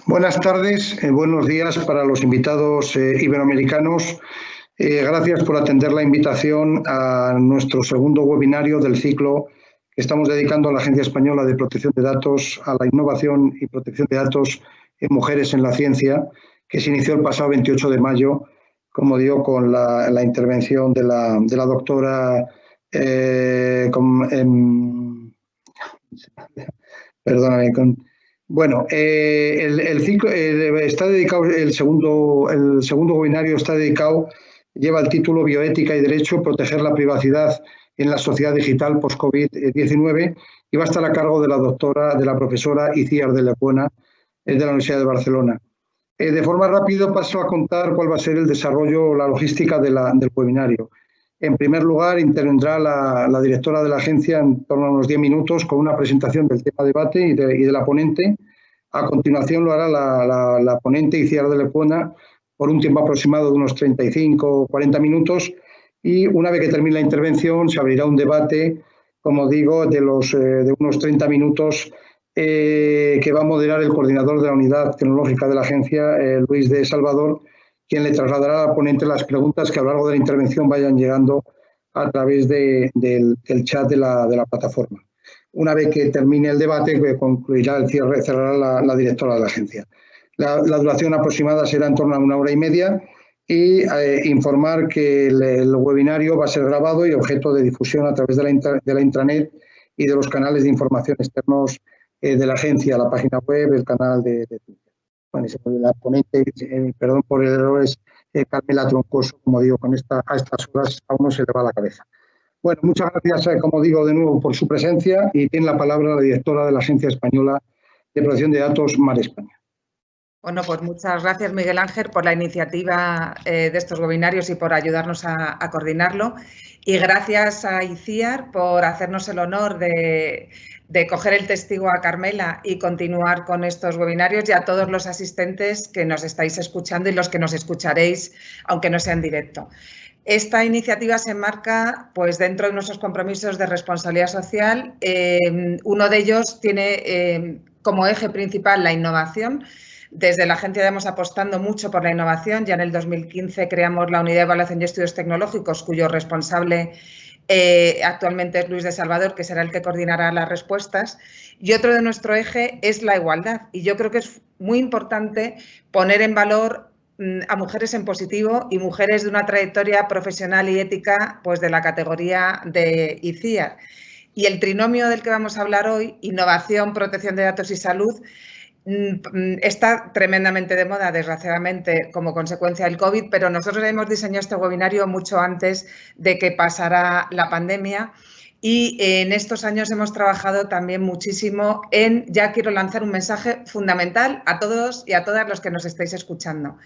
Buenas tardes, buenos días para los invitados iberoamericanos. Gracias por atender la invitación a nuestro segundo webinario del ciclo que estamos dedicando a la Agencia Española de Protección de Datos, a la innovación y protección de datos en mujeres en la ciencia, que se inició el pasado 28 de mayo, como digo, con la intervención de la doctora perdóname, bueno, el ciclo está dedicado, el segundo webinario está dedicado, lleva el título Bioética y Derecho, proteger la privacidad en la sociedad digital post-COVID-19 y va a estar a cargo de la profesora Itziar de Lecuona, de la Universidad de Barcelona. De forma rápida paso a contar cuál va a ser el desarrollo, la logística del webinario. En primer lugar, intervendrá la directora de la agencia en torno a unos 10 minutos con una presentación del tema debate y de la ponente. A continuación lo hará la ponente Itziar de Lecuona por un tiempo aproximado de unos 35 o 40 minutos y una vez que termine la intervención se abrirá un debate, como digo, de unos 30 minutos que va a moderar el coordinador de la unidad tecnológica de la agencia, Luis de Salvador, quien le trasladará al ponente las preguntas que a lo largo de la intervención vayan llegando a través del chat de la plataforma. Una vez que termine el debate, concluirá el cierre, cerrará la directora de la agencia. La duración aproximada será en torno a 1 hora y media y informar que el webinario va a ser grabado y objeto de difusión a través de la intranet y de los canales de información externos de la agencia, la página web, el canal de Twitter. Bueno, la ponente, perdón por el error, es Carmela Troncoso, como digo, a estas horas a uno se le va la cabeza. Bueno, muchas gracias, como digo, de nuevo por su presencia y tiene la palabra la directora de la Agencia Española de Protección de Datos, Mar España. Bueno, pues muchas gracias, Miguel Ángel, por la iniciativa de estos webinarios y por ayudarnos a coordinarlo. Y gracias a Itziar por hacernos el honor de coger el testigo a Carmela y continuar con estos webinarios y a todos los asistentes que nos estáis escuchando y los que nos escucharéis, aunque no sea en directo. Esta iniciativa se enmarca pues, dentro de nuestros compromisos de responsabilidad social. Uno de ellos tiene como eje principal la innovación. Desde la agencia estamos apostando mucho por la innovación. Ya en el 2015 creamos la Unidad de Evaluación y Estudios Tecnológicos, cuyo responsable actualmente es Luis de Salvador, que será el que coordinará las respuestas. Y otro de nuestro eje es la igualdad. Y yo creo que es muy importante poner en valor a mujeres en positivo y mujeres de una trayectoria profesional y ética pues de la categoría de Itziar. Y el trinomio del que vamos a hablar hoy, innovación, protección de datos y salud, está tremendamente de moda, desgraciadamente, como consecuencia del COVID, pero nosotros hemos diseñado este webinario mucho antes de que pasara la pandemia y en estos años hemos trabajado también muchísimo en, ya quiero lanzar un mensaje fundamental a todos y a todas los que nos estáis escuchando.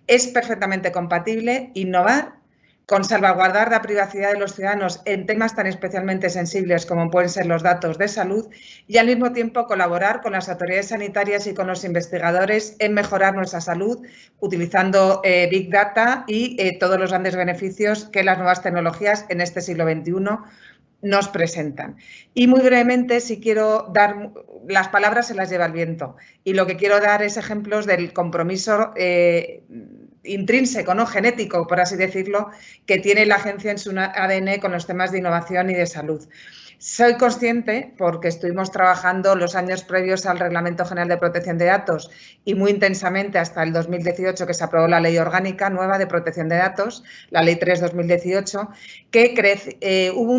Es perfectamente compatible innovar con salvaguardar la privacidad de los ciudadanos en temas tan especialmente sensibles como pueden ser los datos de salud y al mismo tiempo colaborar con las autoridades sanitarias y con los investigadores en mejorar nuestra salud utilizando Big Data y todos los grandes beneficios que las nuevas tecnologías en este siglo XXI nos presentan. Y muy brevemente, si quiero dar, las palabras se las lleva el viento y lo que quiero dar es ejemplos del compromiso intrínseco, ¿no? Genético, por así decirlo, que tiene la agencia en su ADN con los temas de innovación y de salud. Soy consciente, porque estuvimos trabajando los años previos al Reglamento General de Protección de Datos y muy intensamente hasta el 2018 que se aprobó la Ley Orgánica Nueva de Protección de Datos, la Ley 3/2018, que hubo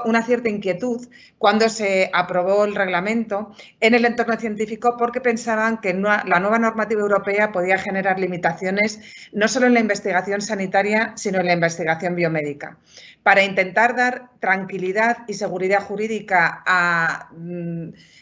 una cierta inquietud cuando se aprobó el reglamento en el entorno científico porque pensaban que la nueva normativa europea podía generar limitaciones no solo en la investigación sanitaria, sino en la investigación biomédica. Para intentar dar tranquilidad y seguridad jurídica a,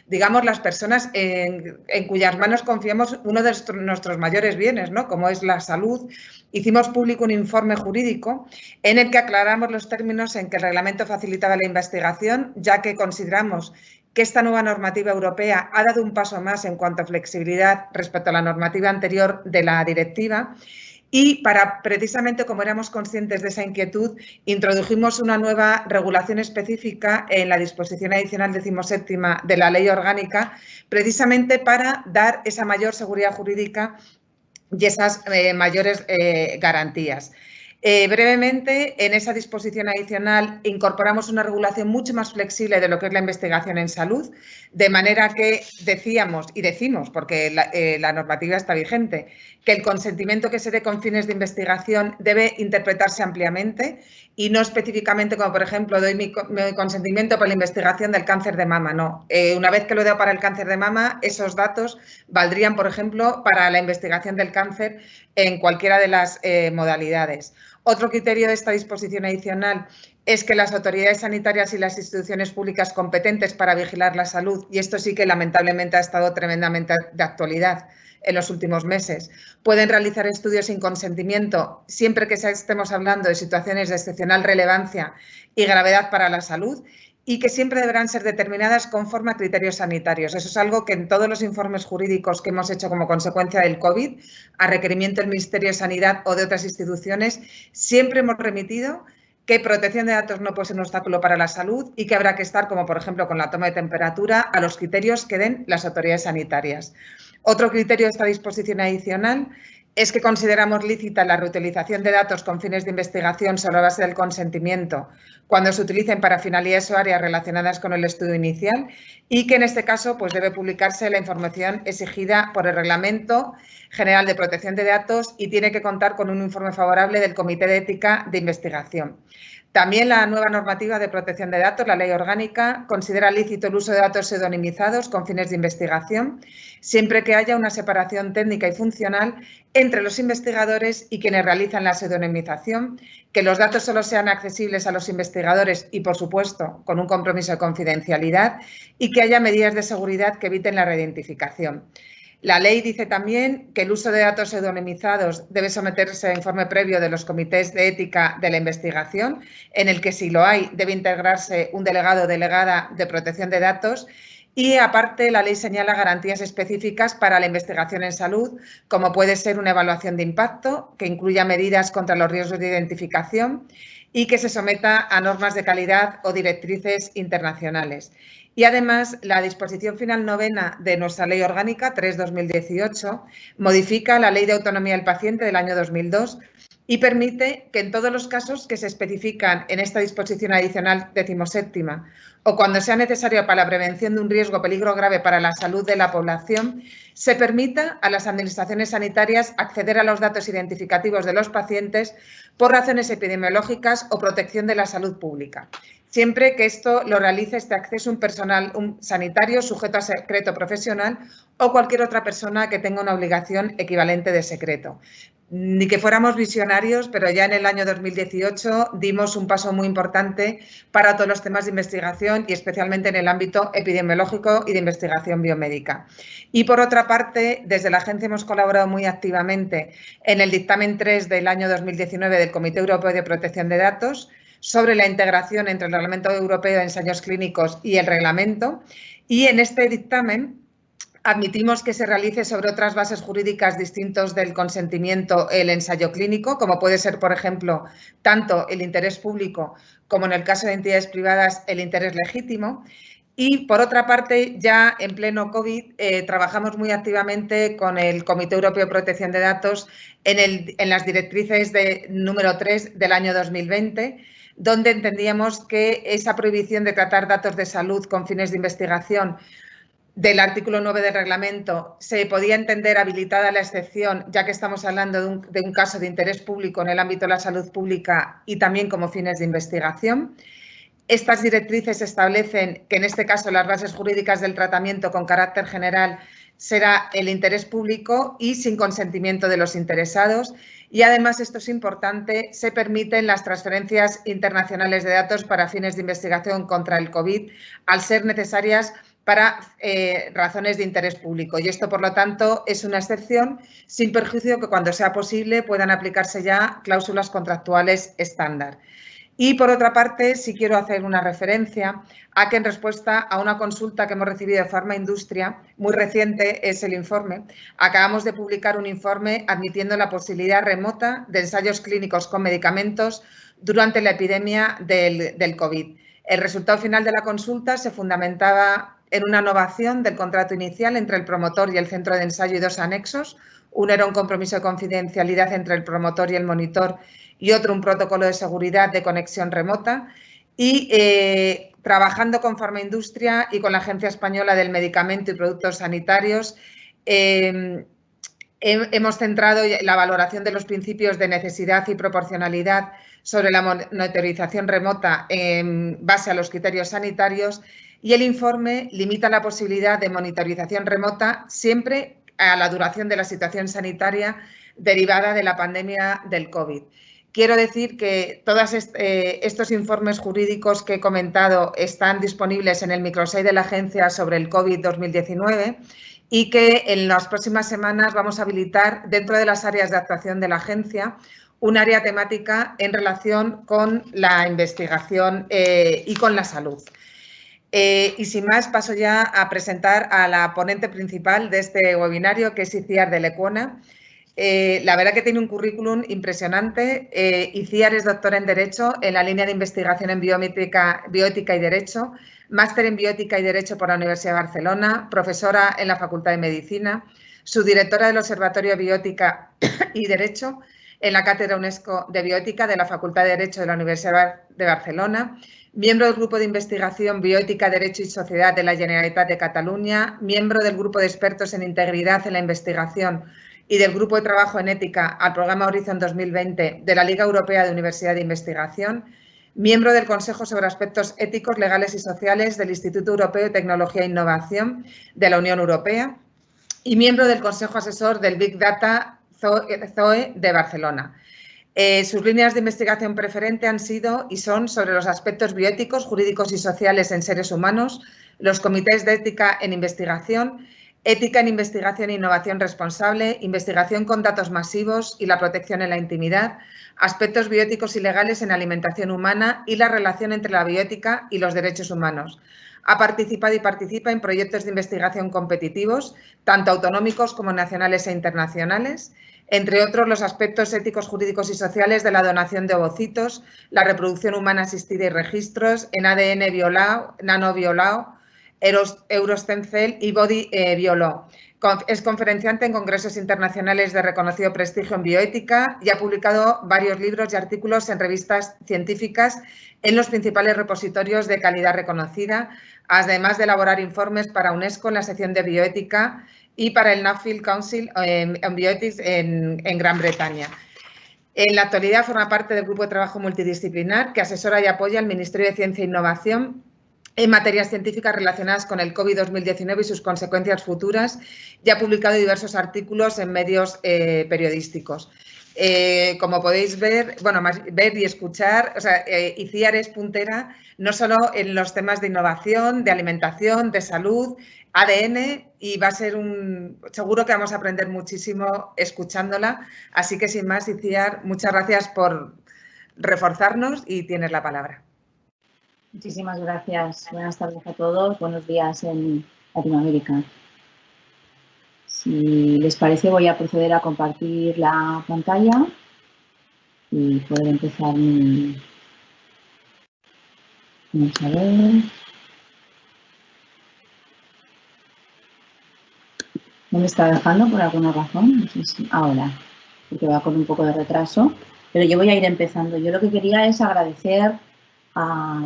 digamos, las personas en cuyas manos confiamos uno de nuestros mayores bienes, ¿no? Como es la salud, hicimos público un informe jurídico en el que aclaramos los términos en que el reglamento facilitaba la investigación, ya que consideramos que esta nueva normativa europea ha dado un paso más en cuanto a flexibilidad respecto a la normativa anterior de la directiva Y precisamente como éramos conscientes de esa inquietud, introdujimos una nueva regulación específica en la disposición adicional 17ª de la Ley Orgánica, precisamente para dar esa mayor seguridad jurídica y esas mayores garantías. Brevemente, en esa disposición adicional incorporamos una regulación mucho más flexible de lo que es la investigación en salud, de manera que decíamos, y decimos, porque la normativa está vigente, que el consentimiento que se dé con fines de investigación debe interpretarse ampliamente y no específicamente como, por ejemplo, doy mi consentimiento para la investigación del cáncer de mama. No, una vez que lo doy para el cáncer de mama, esos datos valdrían, por ejemplo, para la investigación del cáncer en cualquiera de las modalidades. Otro criterio de esta disposición adicional es que las autoridades sanitarias y las instituciones públicas competentes para vigilar la salud, y esto sí que lamentablemente ha estado tremendamente de actualidad en los últimos meses, pueden realizar estudios sin consentimiento siempre que estemos hablando de situaciones de excepcional relevancia y gravedad para la salud y que siempre deberán ser determinadas conforme a criterios sanitarios. Eso es algo que en todos los informes jurídicos que hemos hecho como consecuencia del COVID, a requerimiento del Ministerio de Sanidad o de otras instituciones, siempre hemos remitido que protección de datos no puede ser un obstáculo para la salud y que habrá que estar, como por ejemplo con la toma de temperatura, a los criterios que den las autoridades sanitarias. Otro criterio de esta disposición adicional es que consideramos lícita la reutilización de datos con fines de investigación sobre la base del consentimiento cuando se utilicen para finalidades o áreas relacionadas con el estudio inicial y que en este caso pues, debe publicarse la información exigida por el Reglamento General de Protección de Datos y tiene que contar con un informe favorable del Comité de Ética de Investigación. También la nueva normativa de protección de datos, la Ley Orgánica, considera lícito el uso de datos pseudonimizados con fines de investigación, siempre que haya una separación técnica y funcional entre los investigadores y quienes realizan la pseudonimización, que los datos solo sean accesibles a los investigadores y, por supuesto, con un compromiso de confidencialidad y que haya medidas de seguridad que eviten la reidentificación. La ley dice también que el uso de datos pseudonimizados debe someterse a informe previo de los comités de ética de la investigación, en el que, si lo hay, debe integrarse un delegado o delegada de protección de datos. Y, aparte, la ley señala garantías específicas para la investigación en salud, como puede ser una evaluación de impacto, que incluya medidas contra los riesgos de identificación y que se someta a normas de calidad o directrices internacionales. Y, además, la disposición final novena de nuestra Ley Orgánica 3/2018 modifica la Ley de Autonomía del Paciente del año 2002 y permite que en todos los casos que se especifican en esta disposición adicional 17ª o cuando sea necesario para la prevención de un riesgo o peligro grave para la salud de la población, se permita a las administraciones sanitarias acceder a los datos identificativos de los pacientes por razones epidemiológicas o protección de la salud pública, siempre que esto lo realice este acceso un personal sanitario sujeto a secreto profesional o cualquier otra persona que tenga una obligación equivalente de secreto. Ni que fuéramos visionarios, pero ya en el año 2018 dimos un paso muy importante para todos los temas de investigación y especialmente en el ámbito epidemiológico y de investigación biomédica. Y, por otra parte, desde la agencia hemos colaborado muy activamente en el dictamen 3 del año 2019 del Comité Europeo de Protección de Datos sobre la integración entre el Reglamento Europeo de Ensayos Clínicos y el reglamento. Y en este dictamen admitimos que se realice sobre otras bases jurídicas distintos del consentimiento el ensayo clínico, como puede ser, por ejemplo, tanto el interés público como, en el caso de entidades privadas, el interés legítimo. Y, por otra parte, ya en pleno COVID, trabajamos muy activamente con el Comité Europeo de Protección de Datos en las directrices número 3 del año 2020, donde entendíamos que esa prohibición de tratar datos de salud con fines de investigación del artículo 9 del reglamento se podía entender habilitada la excepción, ya que estamos hablando de un caso de interés público en el ámbito de la salud pública y también como fines de investigación. Estas directrices establecen que en este caso las bases jurídicas del tratamiento con carácter general será el interés público y sin consentimiento de los interesados. Y, además, esto es importante, se permiten las transferencias internacionales de datos para fines de investigación contra el COVID, al ser necesarias para razones de interés público. Y esto, por lo tanto, es una excepción, sin perjuicio que, cuando sea posible, puedan aplicarse ya cláusulas contractuales estándar. Y, por otra parte, sí quiero hacer una referencia a que, en respuesta a una consulta que hemos recibido de Farmaindustria, muy reciente es el informe, acabamos de publicar un informe admitiendo la posibilidad remota de ensayos clínicos con medicamentos durante la epidemia del COVID. El resultado final de la consulta se fundamentaba en una innovación del contrato inicial entre el promotor y el centro de ensayo y 2 anexos. Uno era un compromiso de confidencialidad entre el promotor y el monitor y otro un protocolo de seguridad de conexión remota. Y trabajando con Farmaindustria y con la Agencia Española del Medicamento y Productos Sanitarios, hemos centrado la valoración de los principios de necesidad y proporcionalidad sobre la monitorización remota en base a los criterios sanitarios, y el informe limita la posibilidad de monitorización remota siempre a la duración de la situación sanitaria derivada de la pandemia del COVID. Quiero decir que todos estos informes jurídicos que he comentado están disponibles en el microsite de la agencia sobre el COVID 2019 y que en las próximas semanas vamos a habilitar, dentro de las áreas de actuación de la agencia, un área temática en relación con la investigación y con la salud. Y sin más, paso ya a presentar a la ponente principal de este webinario, que es Itziar de Lecuona. La verdad que tiene un currículum impresionante. Itziar es doctora en Derecho en la línea de investigación en bioética y Derecho, máster en Bioética y Derecho por la Universidad de Barcelona, profesora en la Facultad de Medicina, subdirectora del Observatorio de Bioética y Derecho en la Cátedra UNESCO de Bioética de la Facultad de Derecho de la Universidad de Barcelona, miembro del Grupo de Investigación Bioética, Derecho y Sociedad de la Generalitat de Cataluña, miembro del Grupo de Expertos en Integridad en la Investigación y del Grupo de Trabajo en Ética al Programa Horizon 2020 de la Liga Europea de Universidad de Investigación, miembro del Consejo sobre Aspectos Éticos, Legales y Sociales del Instituto Europeo de Tecnología e Innovación de la Unión Europea y miembro del Consejo Asesor del Big Data ZOE de Barcelona. Sus líneas de investigación preferente han sido y son sobre los aspectos bioéticos, jurídicos y sociales en seres humanos, los comités de ética en investigación, ética en investigación e innovación responsable, investigación con datos masivos y la protección en la intimidad, aspectos bioéticos y legales en alimentación humana y la relación entre la bioética y los derechos humanos. Ha participado y participa en proyectos de investigación competitivos, tanto autonómicos como nacionales e internacionales, entre otros los aspectos éticos, jurídicos y sociales de la donación de ovocitos, la reproducción humana asistida y registros en ADN violado, nanoviolado, Eurostem Cell y Body Biolaw. Es conferenciante en congresos internacionales de reconocido prestigio en bioética y ha publicado varios libros y artículos en revistas científicas en los principales repositorios de calidad reconocida, además de elaborar informes para UNESCO en la sección de bioética y para el Nuffield Council en Bioethics en Gran Bretaña. En la actualidad forma parte del grupo de trabajo multidisciplinar que asesora y apoya al Ministerio de Ciencia e Innovación en materias científicas relacionadas con el COVID 2019 y sus consecuencias futuras, y ha publicado diversos artículos en medios periodísticos. Como podéis ver, ver y escuchar, Itziar es puntera no solo en los temas de innovación, de alimentación, de salud, ADN, y va a ser seguro que vamos a aprender muchísimo escuchándola. Así que sin más, Itziar, muchas gracias por reforzarnos y tienes la palabra. Muchísimas gracias. Buenas tardes a todos. Buenos días en Latinoamérica. Si les parece, voy a proceder a compartir la pantalla y poder empezar mi... Vamos a ver. ¿No me está dejando por alguna razón? No sé si ahora, porque va con un poco de retraso. Pero yo voy a ir empezando. Yo lo que quería es agradecer a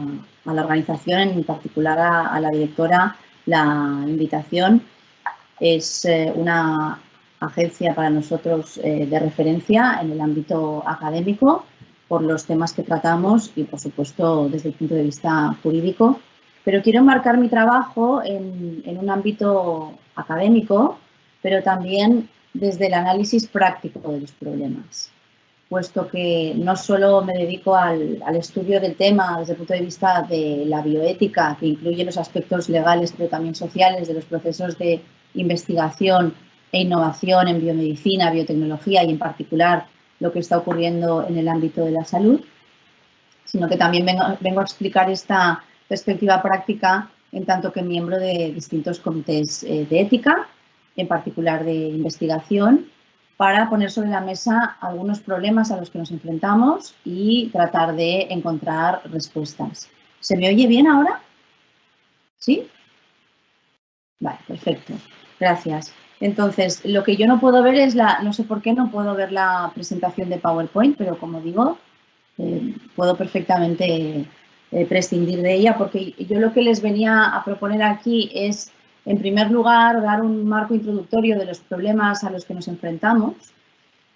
la organización, en particular a la directora, la invitación. Es una agencia para nosotros de referencia en el ámbito académico por los temas que tratamos y, por supuesto, desde el punto de vista jurídico. Pero quiero enmarcar mi trabajo en un ámbito académico, pero también desde el análisis práctico de los problemas, puesto que no solo me dedico al estudio del tema desde el punto de vista de la bioética, que incluye los aspectos legales pero también sociales de los procesos de investigación e innovación en biomedicina, biotecnología y en particular lo que está ocurriendo en el ámbito de la salud, sino que también vengo a explicar esta perspectiva práctica en tanto que miembro de distintos comités de ética, en particular de investigación, para poner sobre la mesa algunos problemas a los que nos enfrentamos y tratar de encontrar respuestas. ¿Se me oye bien ahora? ¿Sí? Vale, perfecto. Gracias. Entonces, lo que yo no puedo ver es no sé por qué no puedo ver la presentación de PowerPoint, pero como digo, puedo perfectamente prescindir de ella, porque yo lo que les venía a proponer aquí es, en primer lugar, dar un marco introductorio de los problemas a los que nos enfrentamos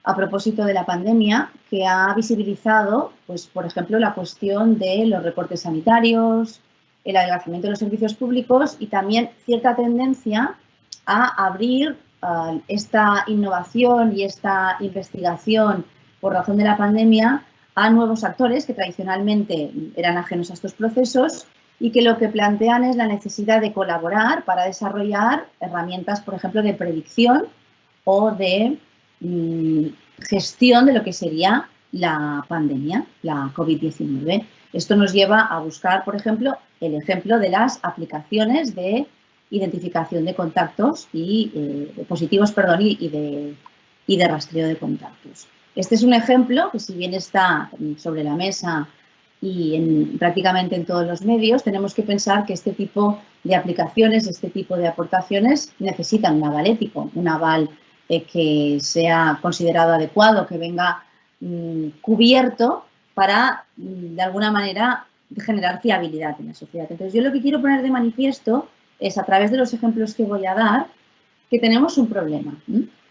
a propósito de la pandemia, que ha visibilizado, pues, por ejemplo, la cuestión de los recortes sanitarios, el adelgazamiento de los servicios públicos y también cierta tendencia a abrir esta innovación y esta investigación por razón de la pandemia a nuevos actores que tradicionalmente eran ajenos a estos procesos y que lo que plantean es la necesidad de colaborar para desarrollar herramientas, por ejemplo, de predicción o de gestión de lo que sería la pandemia, la COVID-19. Esto nos lleva a buscar, por ejemplo, el ejemplo de las aplicaciones de identificación de contactos y positivos, perdón, y de rastreo de contactos. Este es un ejemplo que, si bien está sobre la mesa y prácticamente en todos los medios, tenemos que pensar que este tipo de aplicaciones, este tipo de aportaciones necesitan un aval ético, un aval que sea considerado adecuado, que venga cubierto para, de alguna manera, generar fiabilidad en la sociedad. Entonces, yo lo que quiero poner de manifiesto es, a través de los ejemplos que voy a dar, que tenemos un problema.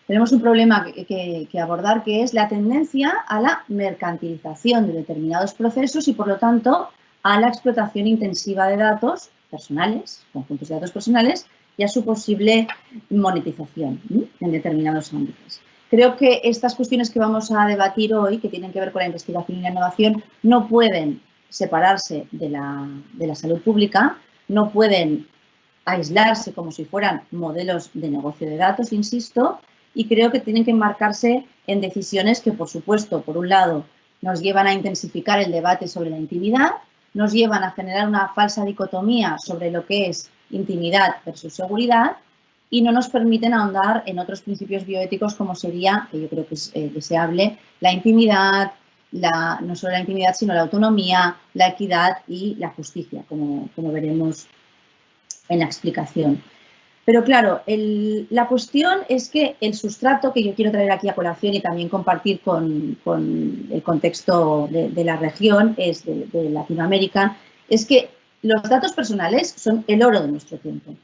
Tenemos un problema que abordar, que es la tendencia a la mercantilización de determinados procesos y, por lo tanto, a la explotación intensiva de datos personales, conjuntos de datos personales, y a su posible monetización en determinados ámbitos. Creo que estas cuestiones que vamos a debatir hoy, que tienen que ver con la investigación y la innovación, no pueden separarse de la salud pública, no pueden aislarse como si fueran modelos de negocio de datos, insisto, y creo que tienen que enmarcarse en decisiones que, por supuesto, por un lado, nos llevan a intensificar el debate sobre la intimidad, nos llevan a generar una falsa dicotomía sobre lo que es intimidad versus seguridad y no nos permiten ahondar en otros principios bioéticos como sería, que yo creo que es deseable, la intimidad, no solo la intimidad, sino la autonomía, la equidad y la justicia, como veremos en la explicación. Pero claro, la cuestión es que el sustrato que yo quiero traer aquí a colación y también compartir con el contexto de la región, es de Latinoamérica, es que los datos personales son el oro de nuestro tiempo,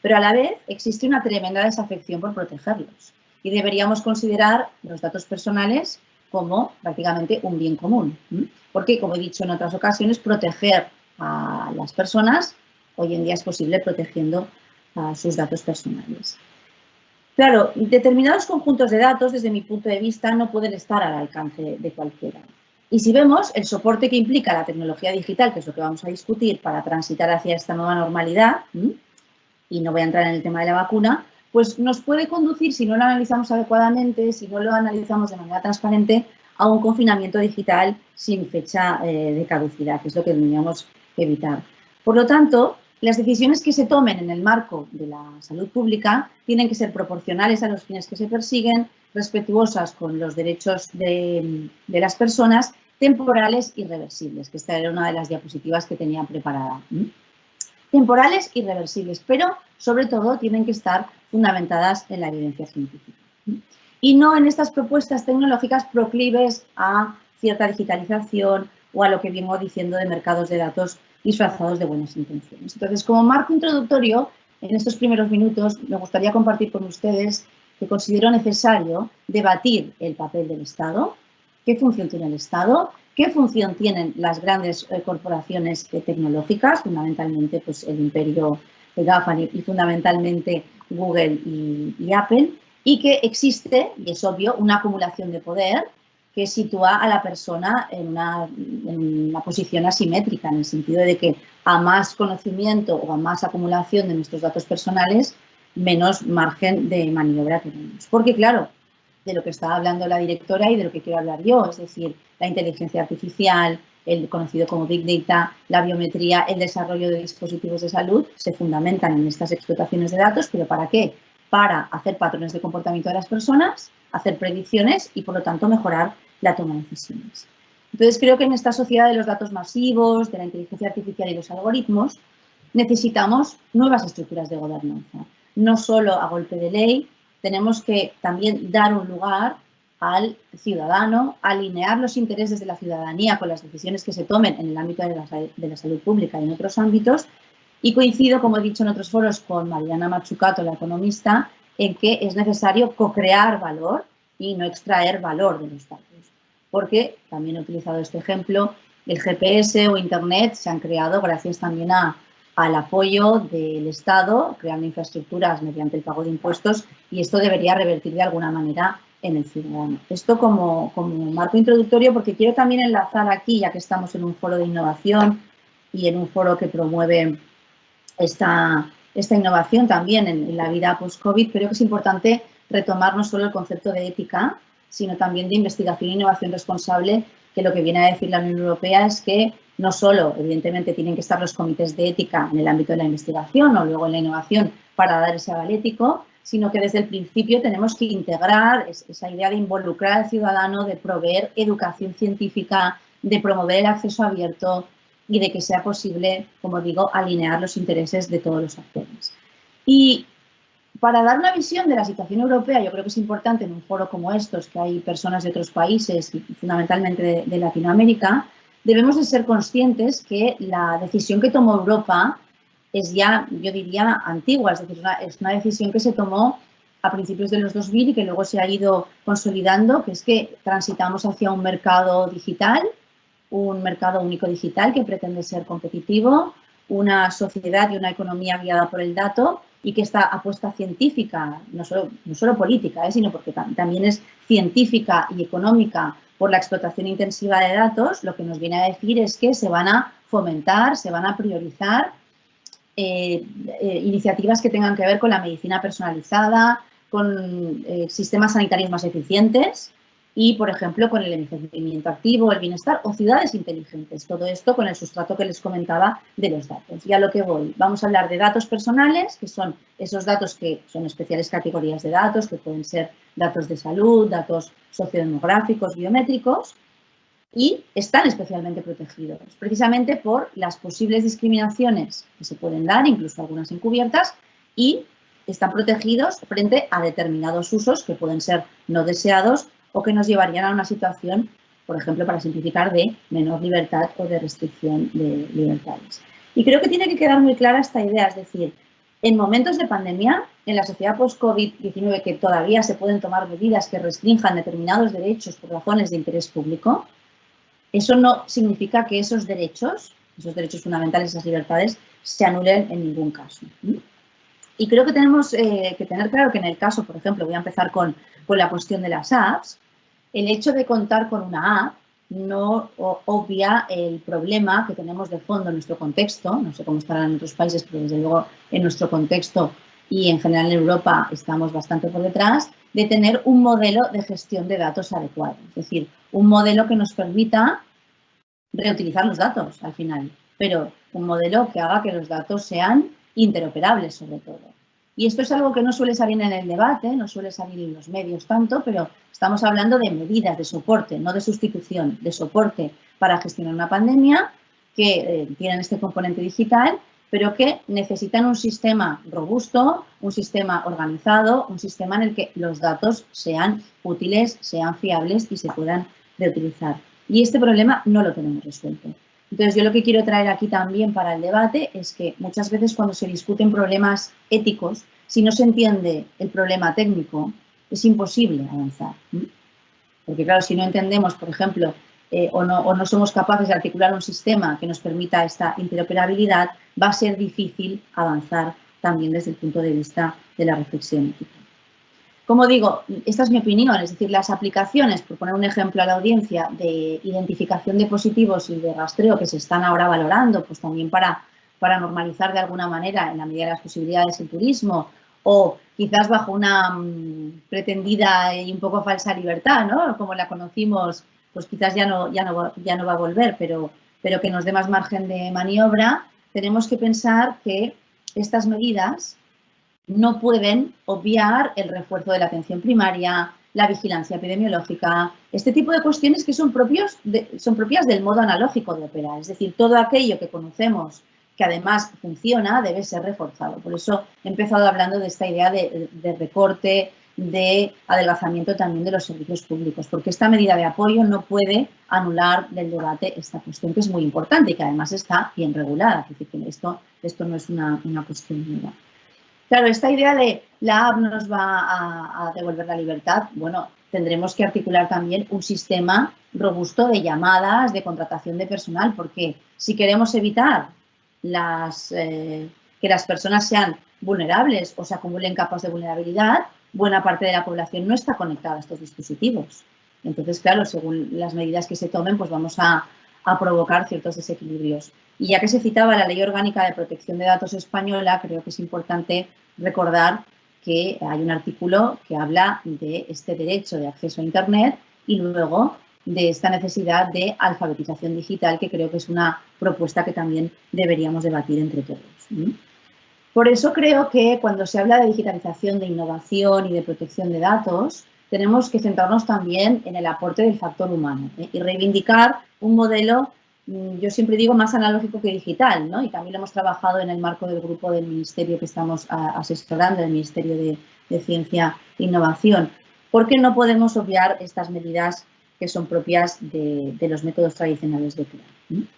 pero a la vez existe una tremenda desafección por protegerlos y deberíamos considerar los datos personales como prácticamente un bien común, porque, como he dicho en otras ocasiones, proteger a las personas hoy en día es posible protegiendo sus datos personales. Claro, determinados conjuntos de datos, desde mi punto de vista, no pueden estar al alcance de cualquiera. Y si vemos el soporte que implica la tecnología digital, que es lo que vamos a discutir para transitar hacia esta nueva normalidad, y no voy a entrar en el tema de la vacuna, pues nos puede conducir, si no lo analizamos adecuadamente, si no lo analizamos de manera transparente, a un confinamiento digital sin fecha de caducidad, que es lo que deberíamos evitar. Por lo tanto, las decisiones que se tomen en el marco de la salud pública tienen que ser proporcionales a los fines que se persiguen, respetuosas con los derechos de las personas, temporales y reversibles, que esta era una de las diapositivas que tenía preparada. Temporales y reversibles, pero sobre todo tienen que estar fundamentadas en la evidencia científica. Y no en estas propuestas tecnológicas proclives a cierta digitalización o a lo que vengo diciendo de mercados de datos disfrazados de buenas intenciones. Entonces, como marco introductorio, en estos primeros minutos me gustaría compartir con ustedes que considero necesario debatir el papel del Estado, qué función tiene el Estado, qué función tienen las grandes corporaciones tecnológicas, fundamentalmente pues, el imperio de GAFA y fundamentalmente Google y Apple, y que existe, y es obvio, una acumulación de poder que sitúa a la persona en una posición asimétrica, en el sentido de que a más conocimiento o a más acumulación de nuestros datos personales, menos margen de maniobra tenemos. Porque, claro, de lo que estaba hablando la directora y de lo que quiero hablar yo, es decir, la inteligencia artificial, el conocido como Big Data, la biometría, el desarrollo de dispositivos de salud, se fundamentan en estas explotaciones de datos, pero ¿para qué? Para hacer patrones de comportamiento de las personas, hacer predicciones y, por lo tanto, mejorar la toma de decisiones. Entonces, creo que en esta sociedad de los datos masivos, de la inteligencia artificial y los algoritmos, necesitamos nuevas estructuras de gobernanza. No solo a golpe de ley, tenemos que también dar un lugar al ciudadano, alinear los intereses de la ciudadanía con las decisiones que se tomen en el ámbito de la salud pública y en otros ámbitos. Y coincido, como he dicho en otros foros, con Mariana Mazzucato, la economista, en que es necesario co-crear valor y no extraer valor de los datos. Porque, también he utilizado este ejemplo, el GPS o Internet se han creado gracias también al apoyo del Estado, creando infraestructuras mediante el pago de impuestos, y esto debería revertir de alguna manera en el ciudadano. Esto como marco introductorio, porque quiero también enlazar aquí, ya que estamos en un foro de innovación y en un foro que promueve esta innovación también en la vida post-COVID, creo que es importante retomar no solo el concepto de ética, sino también de investigación e innovación responsable, que lo que viene a decir la Unión Europea es que no solo, evidentemente, tienen que estar los comités de ética en el ámbito de la investigación o luego en la innovación para dar ese aval ético, sino que desde el principio tenemos que integrar esa idea de involucrar al ciudadano, de proveer educación científica, de promover el acceso abierto y de que sea posible, como digo, alinear los intereses de todos los actores. Y para dar una visión de la situación europea, yo creo que es importante en un foro como estos, que hay personas de otros países y fundamentalmente de Latinoamérica, debemos de ser conscientes que la decisión que tomó Europa es ya, yo diría, antigua, es decir, es una decisión que se tomó a principios de los 2000 y que luego se ha ido consolidando, que es que transitamos hacia un mercado digital, un mercado único digital que pretende ser competitivo, una sociedad y una economía guiada por el dato y que esta apuesta científica, no solo política, sino porque también es científica y económica por la explotación intensiva de datos, lo que nos viene a decir es que se van a fomentar, se van a priorizar iniciativas que tengan que ver con la medicina personalizada, con sistemas sanitarios más eficientes y, por ejemplo, con el envejecimiento activo, el bienestar o ciudades inteligentes. Todo esto con el sustrato que les comentaba de los datos. Y a lo que voy, vamos a hablar de datos personales, que son esos datos que son especiales categorías de datos, que pueden ser datos de salud, datos sociodemográficos, biométricos, y están especialmente protegidos, precisamente por las posibles discriminaciones que se pueden dar, incluso algunas encubiertas, y están protegidos frente a determinados usos que pueden ser no deseados o que nos llevarían a una situación, por ejemplo, para simplificar, de menor libertad o de restricción de libertades. Y creo que tiene que quedar muy clara esta idea, es decir, en momentos de pandemia, en la sociedad post-COVID-19, que todavía se pueden tomar medidas que restrinjan determinados derechos por razones de interés público, eso no significa que esos derechos fundamentales, esas libertades, se anulen en ningún caso. Y creo que tenemos que tener claro que en el caso, por ejemplo, voy a empezar con la cuestión de las apps, el hecho de contar con una app no obvia el problema que tenemos de fondo en nuestro contexto, no sé cómo estarán en otros países, pero desde luego en nuestro contexto y en general en Europa estamos bastante por detrás, de tener un modelo de gestión de datos adecuado. Es decir, un modelo que nos permita reutilizar los datos al final, pero un modelo que haga que los datos sean interoperables sobre todo. Y esto es algo que no suele salir en el debate, no suele salir en los medios tanto, pero estamos hablando de medidas de soporte, no de sustitución, de soporte para gestionar una pandemia que tienen este componente digital, pero que necesitan un sistema robusto, un sistema organizado, un sistema en el que los datos sean útiles, sean fiables y se puedan reutilizar. Y este problema no lo tenemos resuelto. Entonces, yo lo que quiero traer aquí también para el debate es que muchas veces cuando se discuten problemas éticos, si no se entiende el problema técnico, es imposible avanzar. Porque, claro, si no entendemos, por ejemplo, o no somos capaces de articular un sistema que nos permita esta interoperabilidad, va a ser difícil avanzar también desde el punto de vista de la reflexión ética. Como digo, esta es mi opinión, es decir, las aplicaciones, por poner un ejemplo a la audiencia, de identificación de positivos y de rastreo que se están ahora valorando, pues también para normalizar de alguna manera, en la medida de las posibilidades, el turismo, o quizás bajo una pretendida y un poco falsa libertad, ¿no? Como la conocimos pues quizás ya no va a volver, pero que nos dé más margen de maniobra, tenemos que pensar que estas medidas no pueden obviar el refuerzo de la atención primaria, la vigilancia epidemiológica, este tipo de cuestiones que son propias del modo analógico de operar. Es decir, todo aquello que conocemos que además funciona debe ser reforzado. Por eso he empezado hablando de esta idea de recorte, de adelgazamiento también de los servicios públicos, porque esta medida de apoyo no puede anular del debate esta cuestión que es muy importante y que además está bien regulada. Es decir, que esto no es una cuestión nueva. Claro, esta idea de la app nos va a devolver la libertad, bueno, tendremos que articular también un sistema robusto de llamadas, de contratación de personal, porque si queremos evitar que las personas sean vulnerables o se acumulen capas de vulnerabilidad, buena parte de la población no está conectada a estos dispositivos. Entonces, claro, según las medidas que se tomen, pues vamos a provocar ciertos desequilibrios. Y ya que se citaba la Ley Orgánica de Protección de Datos española, creo que es importante recordar que hay un artículo que habla de este derecho de acceso a Internet y luego de esta necesidad de alfabetización digital, que creo que es una propuesta que también deberíamos debatir entre todos. Por eso creo que cuando se habla de digitalización, de innovación y de protección de datos, tenemos que centrarnos también en el aporte del factor humano y reivindicar un modelo, yo siempre digo, más analógico que digital, ¿no? Y también lo hemos trabajado en el marco del grupo del Ministerio que estamos asesorando, el Ministerio de Ciencia e Innovación. ¿Por qué no podemos obviar estas medidas que son propias de los métodos tradicionales de plan?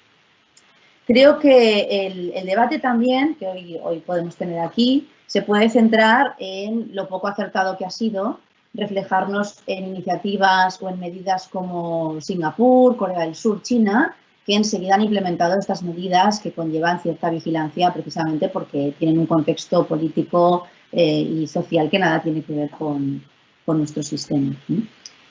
Creo que el debate también, que hoy podemos tener aquí, se puede centrar en lo poco acertado que ha sido reflejarnos en iniciativas o en medidas como Singapur, Corea del Sur, China, que enseguida han implementado estas medidas que conllevan cierta vigilancia precisamente porque tienen un contexto político y social que nada tiene que ver con nuestro sistema.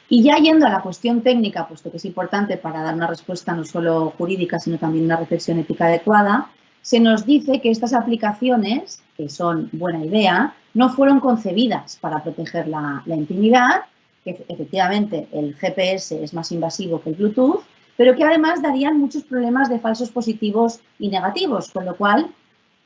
Y ya yendo a la cuestión técnica, puesto que es importante para dar una respuesta no solo jurídica, sino también una reflexión ética adecuada, se nos dice que estas aplicaciones, que son buena idea, no fueron concebidas para proteger la intimidad, que efectivamente el GPS es más invasivo que el Bluetooth, pero que además darían muchos problemas de falsos positivos y negativos, con lo cual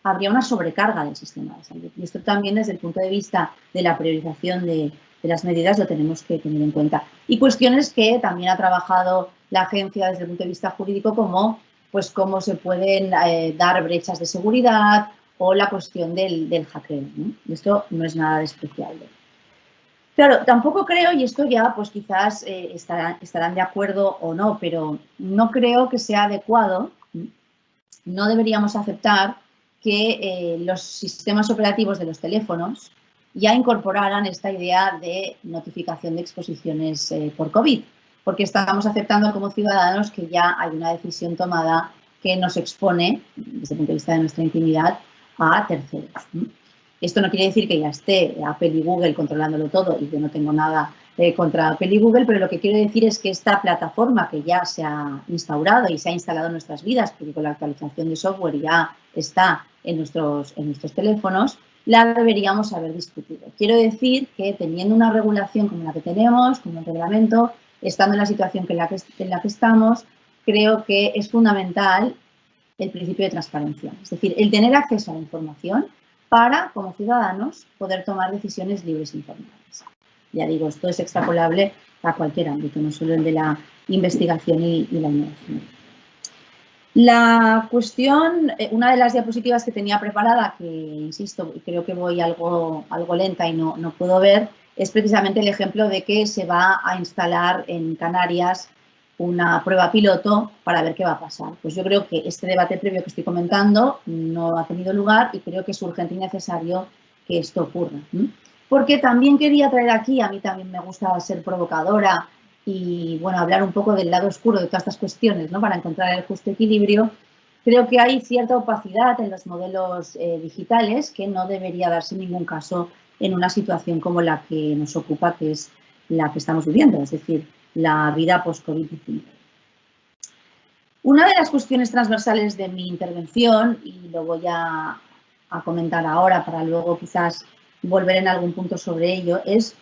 habría una sobrecarga del sistema de salud. Y esto también desde el punto de vista de la priorización de las medidas lo tenemos que tener en cuenta. Y cuestiones que también ha trabajado la agencia desde el punto de vista jurídico como pues cómo se pueden dar brechas de seguridad o la cuestión del hackeo, ¿no? Esto no es nada despreciable. Claro, tampoco creo, y esto ya pues quizás estarán de acuerdo o no, pero no creo que sea adecuado, no deberíamos aceptar que los sistemas operativos de los teléfonos ya incorporaran esta idea de notificación de exposiciones por COVID, porque estamos aceptando como ciudadanos que ya hay una decisión tomada que nos expone, desde el punto de vista de nuestra intimidad, a terceros. Esto no quiere decir que ya esté Apple y Google controlándolo todo y yo no tengo nada contra Apple y Google, pero lo que quiero decir es que esta plataforma que ya se ha instaurado y se ha instalado en nuestras vidas, porque con la actualización de software ya está en nuestros teléfonos, la deberíamos haber discutido. Quiero decir que teniendo una regulación como la que tenemos, como el reglamento, estando en la situación en la que estamos, creo que es fundamental el principio de transparencia. Es decir, el tener acceso a la información para, como ciudadanos, poder tomar decisiones libres e informadas. Ya digo, esto es extrapolable a cualquier ámbito, no solo el de la investigación y la innovación. La cuestión, una de las diapositivas que tenía preparada, que insisto, creo que voy algo lenta y no puedo ver, es precisamente el ejemplo de que se va a instalar en Canarias una prueba piloto para ver qué va a pasar. Pues yo creo que este debate previo que estoy comentando no ha tenido lugar y creo que es urgente y necesario que esto ocurra. Porque también quería traer aquí, a mí también me gusta ser provocadora y bueno, hablar un poco del lado oscuro de todas estas cuestiones, ¿no? Para encontrar el justo equilibrio. Creo que hay cierta opacidad en los modelos digitales que no debería darse en ningún caso en una situación como la que nos ocupa, que es la que estamos viviendo, es decir, la vida post-COVID-19. Una de las cuestiones transversales de mi intervención, y lo voy a comentar ahora para luego quizás volver en algún punto sobre ello, es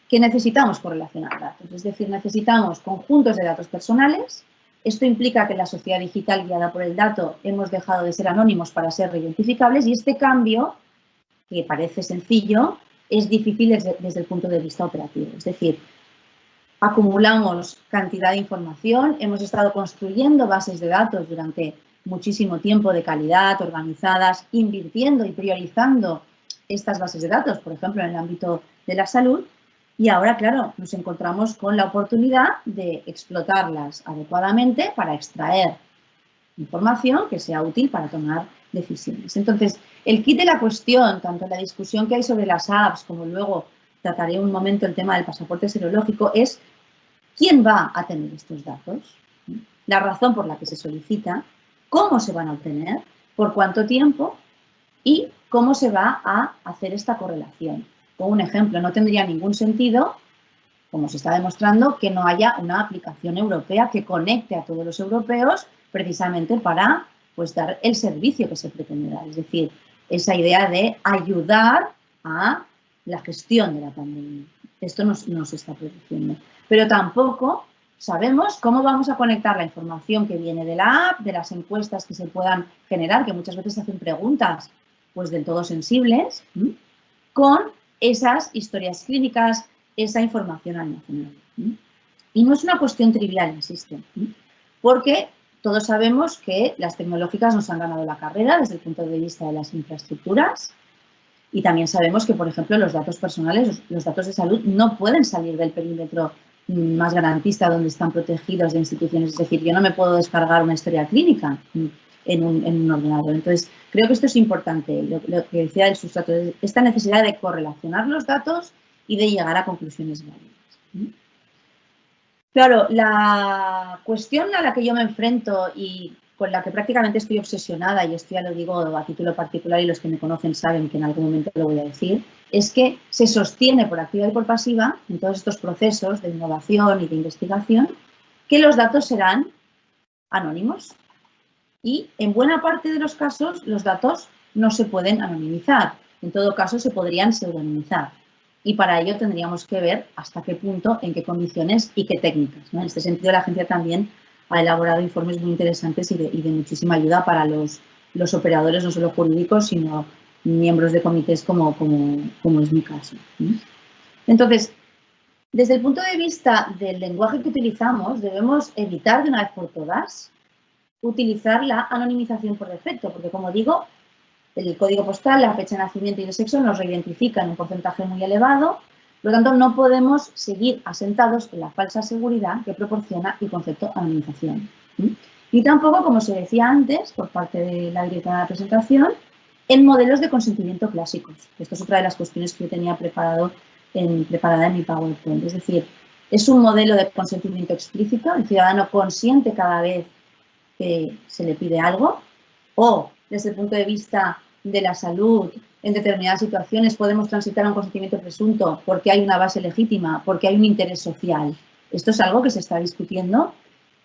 que necesitamos correlacionar datos, es decir, necesitamos conjuntos de datos personales. Esto implica que en la sociedad digital guiada por el dato hemos dejado de ser anónimos para ser reidentificables y este cambio, que parece sencillo, es difícil desde el punto de vista operativo. Es decir, acumulamos cantidad de información, hemos estado construyendo bases de datos durante muchísimo tiempo de calidad, organizadas, invirtiendo y priorizando estas bases de datos, por ejemplo, en el ámbito de la salud, y ahora, claro, nos encontramos con la oportunidad de explotarlas adecuadamente para extraer información que sea útil para tomar decisiones. Entonces, el kit de la cuestión, tanto en la discusión que hay sobre las apps, como luego trataré un momento el tema del pasaporte serológico, es quién va a tener estos datos, la razón por la que se solicita, cómo se van a obtener, por cuánto tiempo y cómo se va a hacer esta correlación. Como un ejemplo, no tendría ningún sentido, como se está demostrando, que no haya una aplicación europea que conecte a todos los europeos precisamente para pues, dar el servicio que se pretende dar. Es decir, esa idea de ayudar a la gestión de la pandemia. Esto no se está produciendo. Pero tampoco sabemos cómo vamos a conectar la información que viene de la app, de las encuestas que se puedan generar, que muchas veces hacen preguntas pues del todo sensibles, con esas historias clínicas, esa información almacenada. Y no es una cuestión trivial, insisto, porque todos sabemos que las tecnológicas nos han ganado la carrera desde el punto de vista de las infraestructuras y también sabemos que, por ejemplo, los datos personales, los datos de salud, no pueden salir del perímetro más garantista donde están protegidos de instituciones. Es decir, yo no me puedo descargar una historia clínica en un ordenador. Entonces, creo que esto es importante, lo que decía del sustrato, esta necesidad de correlacionar los datos y de llegar a conclusiones válidas. Claro, la cuestión a la que yo me enfrento y con la que prácticamente estoy obsesionada, y esto ya lo digo a título particular y los que me conocen saben que en algún momento lo voy a decir, es que se sostiene por activa y por pasiva en todos estos procesos de innovación y de investigación que los datos serán anónimos. Y en buena parte de los casos los datos no se pueden anonimizar. En todo caso, se podrían pseudonimizar. Y para ello tendríamos que ver hasta qué punto, en qué condiciones y qué técnicas, ¿no? En este sentido, la agencia también ha elaborado informes muy interesantes y de muchísima ayuda para los operadores, no solo jurídicos, sino miembros de comités como es mi caso. Entonces, desde el punto de vista del lenguaje que utilizamos, debemos evitar de una vez por todas utilizar la anonimización por defecto, porque como digo, el código postal, la fecha de nacimiento y el sexo nos reidentifican en un porcentaje muy elevado, por lo tanto no podemos seguir asentados en la falsa seguridad que proporciona el concepto anonimización. Ni tampoco, como se decía antes, por parte de la directora de la presentación, en modelos de consentimiento clásicos. Esto es otra de las cuestiones que yo tenía preparada en mi PowerPoint. Es decir, es un modelo de consentimiento explícito, el ciudadano consiente cada vez que se le pide algo, o desde el punto de vista de la salud, en determinadas situaciones podemos transitar a un consentimiento presunto porque hay una base legítima, porque hay un interés social. Esto es algo que se está discutiendo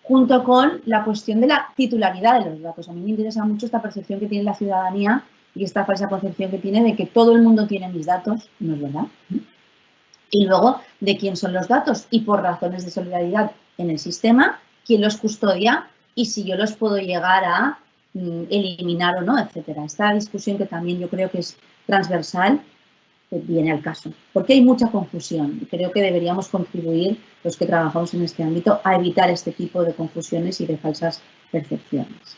junto con la cuestión de la titularidad de los datos. A mí me interesa mucho esta percepción que tiene la ciudadanía y esta falsa concepción que tiene de que todo el mundo tiene mis datos, no es verdad. Y luego, de quién son los datos y por razones de solidaridad en el sistema, quién los custodia y si yo los puedo llegar a eliminar o no, etcétera. Esta discusión que también yo creo que es transversal viene al caso, porque hay mucha confusión y creo que deberíamos contribuir, los que trabajamos en este ámbito, a evitar este tipo de confusiones y de falsas percepciones.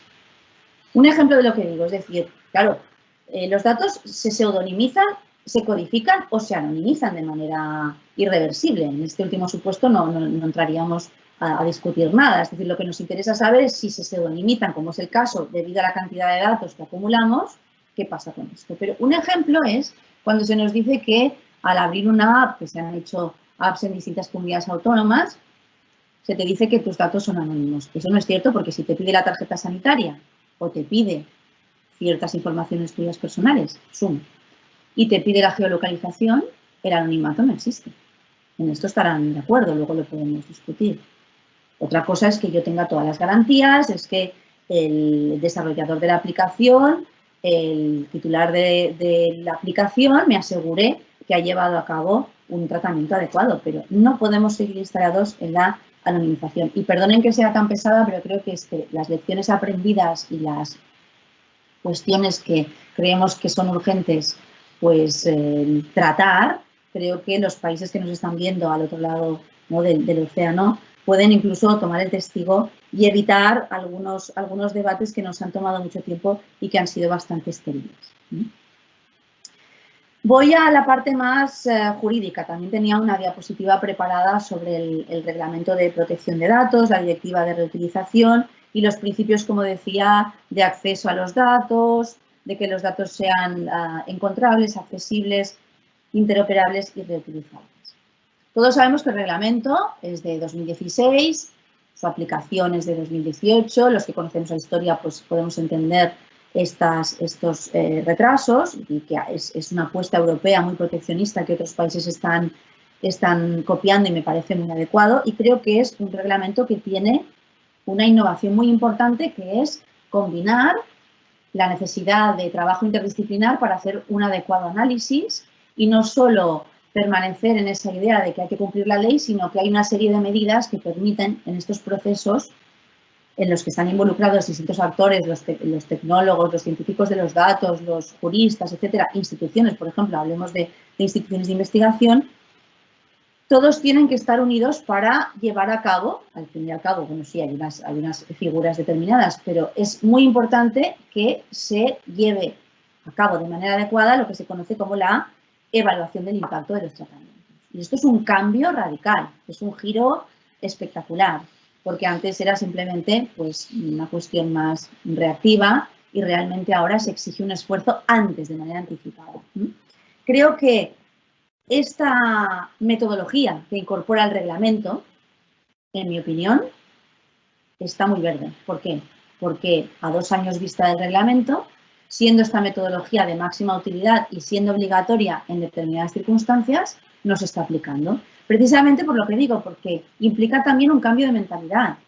Un ejemplo de lo que digo, es decir, claro, los datos se pseudonimizan, se codifican o se anonimizan de manera irreversible. En este último supuesto no entraríamos a discutir nada. Es decir, lo que nos interesa saber es si se pseudonimizan, como es el caso, debido a la cantidad de datos que acumulamos, qué pasa con esto. Pero un ejemplo es cuando se nos dice que al abrir una app, que se han hecho apps en distintas comunidades autónomas, se te dice que tus datos son anónimos. Eso no es cierto porque si te pide la tarjeta sanitaria o te pide ciertas informaciones tuyas personales, Zoom, y te pide la geolocalización, el anonimato no existe. En esto estarán de acuerdo, luego lo podemos discutir. Otra cosa es que yo tenga todas las garantías, es que el desarrollador de la aplicación, el titular de la aplicación, me asegure que ha llevado a cabo un tratamiento adecuado, pero no podemos seguir instalados en la anonimización. Y perdonen que sea tan pesada, pero creo que es que las lecciones aprendidas y las cuestiones que creemos que son urgentes, pues tratar, creo que los países que nos están viendo al otro lado, ¿no?, del océano pueden incluso tomar el testigo y evitar algunos debates que nos han tomado mucho tiempo y que han sido bastante estériles. Voy a la parte más jurídica. También tenía una diapositiva preparada sobre el reglamento de protección de datos, la directiva de reutilización y los principios, como decía, de acceso a los datos, de que los datos sean encontrables, accesibles, interoperables y reutilizables. Todos sabemos que el reglamento es de 2016, su aplicación es de 2018. Los que conocemos la historia, pues podemos entender estos retrasos, y que es una apuesta europea muy proteccionista que otros países están copiando y me parece muy adecuado. Y creo que es un reglamento que tiene una innovación muy importante, que es combinar la necesidad de trabajo interdisciplinar para hacer un adecuado análisis y no solo permanecer en esa idea de que hay que cumplir la ley, sino que hay una serie de medidas que permiten en estos procesos en los que están involucrados distintos actores, los tecnólogos, los científicos de los datos, los juristas, etcétera, instituciones, por ejemplo, hablemos de instituciones de investigación, todos tienen que estar unidos para llevar a cabo, al fin y al cabo, bueno, sí, hay unas figuras determinadas, pero es muy importante que se lleve a cabo de manera adecuada lo que se conoce como la evaluación del impacto de los tratamientos. Y esto es un cambio radical, es un giro espectacular, porque antes era simplemente pues, una cuestión más reactiva y realmente ahora se exige un esfuerzo antes, de manera anticipada. Creo que esta metodología que incorpora el reglamento, en mi opinión, está muy verde. ¿Por qué? Porque a 2 años vista del reglamento, siendo esta metodología de máxima utilidad y siendo obligatoria en determinadas circunstancias, no se está aplicando. Precisamente por lo que digo, porque implica también un cambio de mentalidad.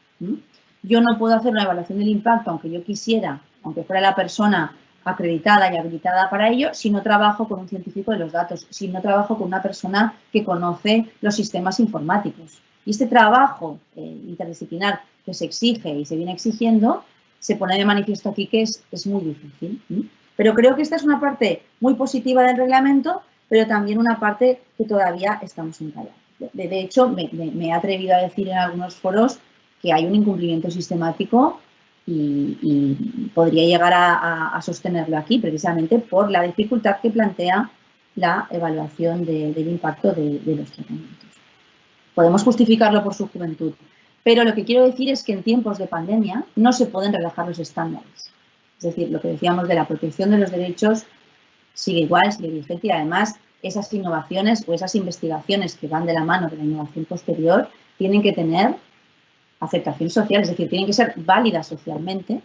Yo no puedo hacer una evaluación del impacto, aunque yo quisiera, aunque fuera la persona acreditada y habilitada para ello, si no trabajo con un científico de los datos, si no trabajo con una persona que conoce los sistemas informáticos. Y este trabajo interdisciplinar que se exige y se viene exigiendo, se pone de manifiesto aquí que es muy difícil. Pero creo que esta es una parte muy positiva del reglamento, pero también una parte que todavía estamos en callar. De hecho, me he atrevido a decir en algunos foros que hay un incumplimiento sistemático y podría llegar a sostenerlo aquí, precisamente por la dificultad que plantea la evaluación del impacto de los tratamientos. Podemos justificarlo por su juventud, pero lo que quiero decir es que en tiempos de pandemia no se pueden relajar los estándares. Es decir, lo que decíamos de la protección de los derechos sigue igual, sigue vigente, y además esas innovaciones o esas investigaciones que van de la mano de la innovación posterior tienen que tener aceptación social, es decir, tienen que ser válidas socialmente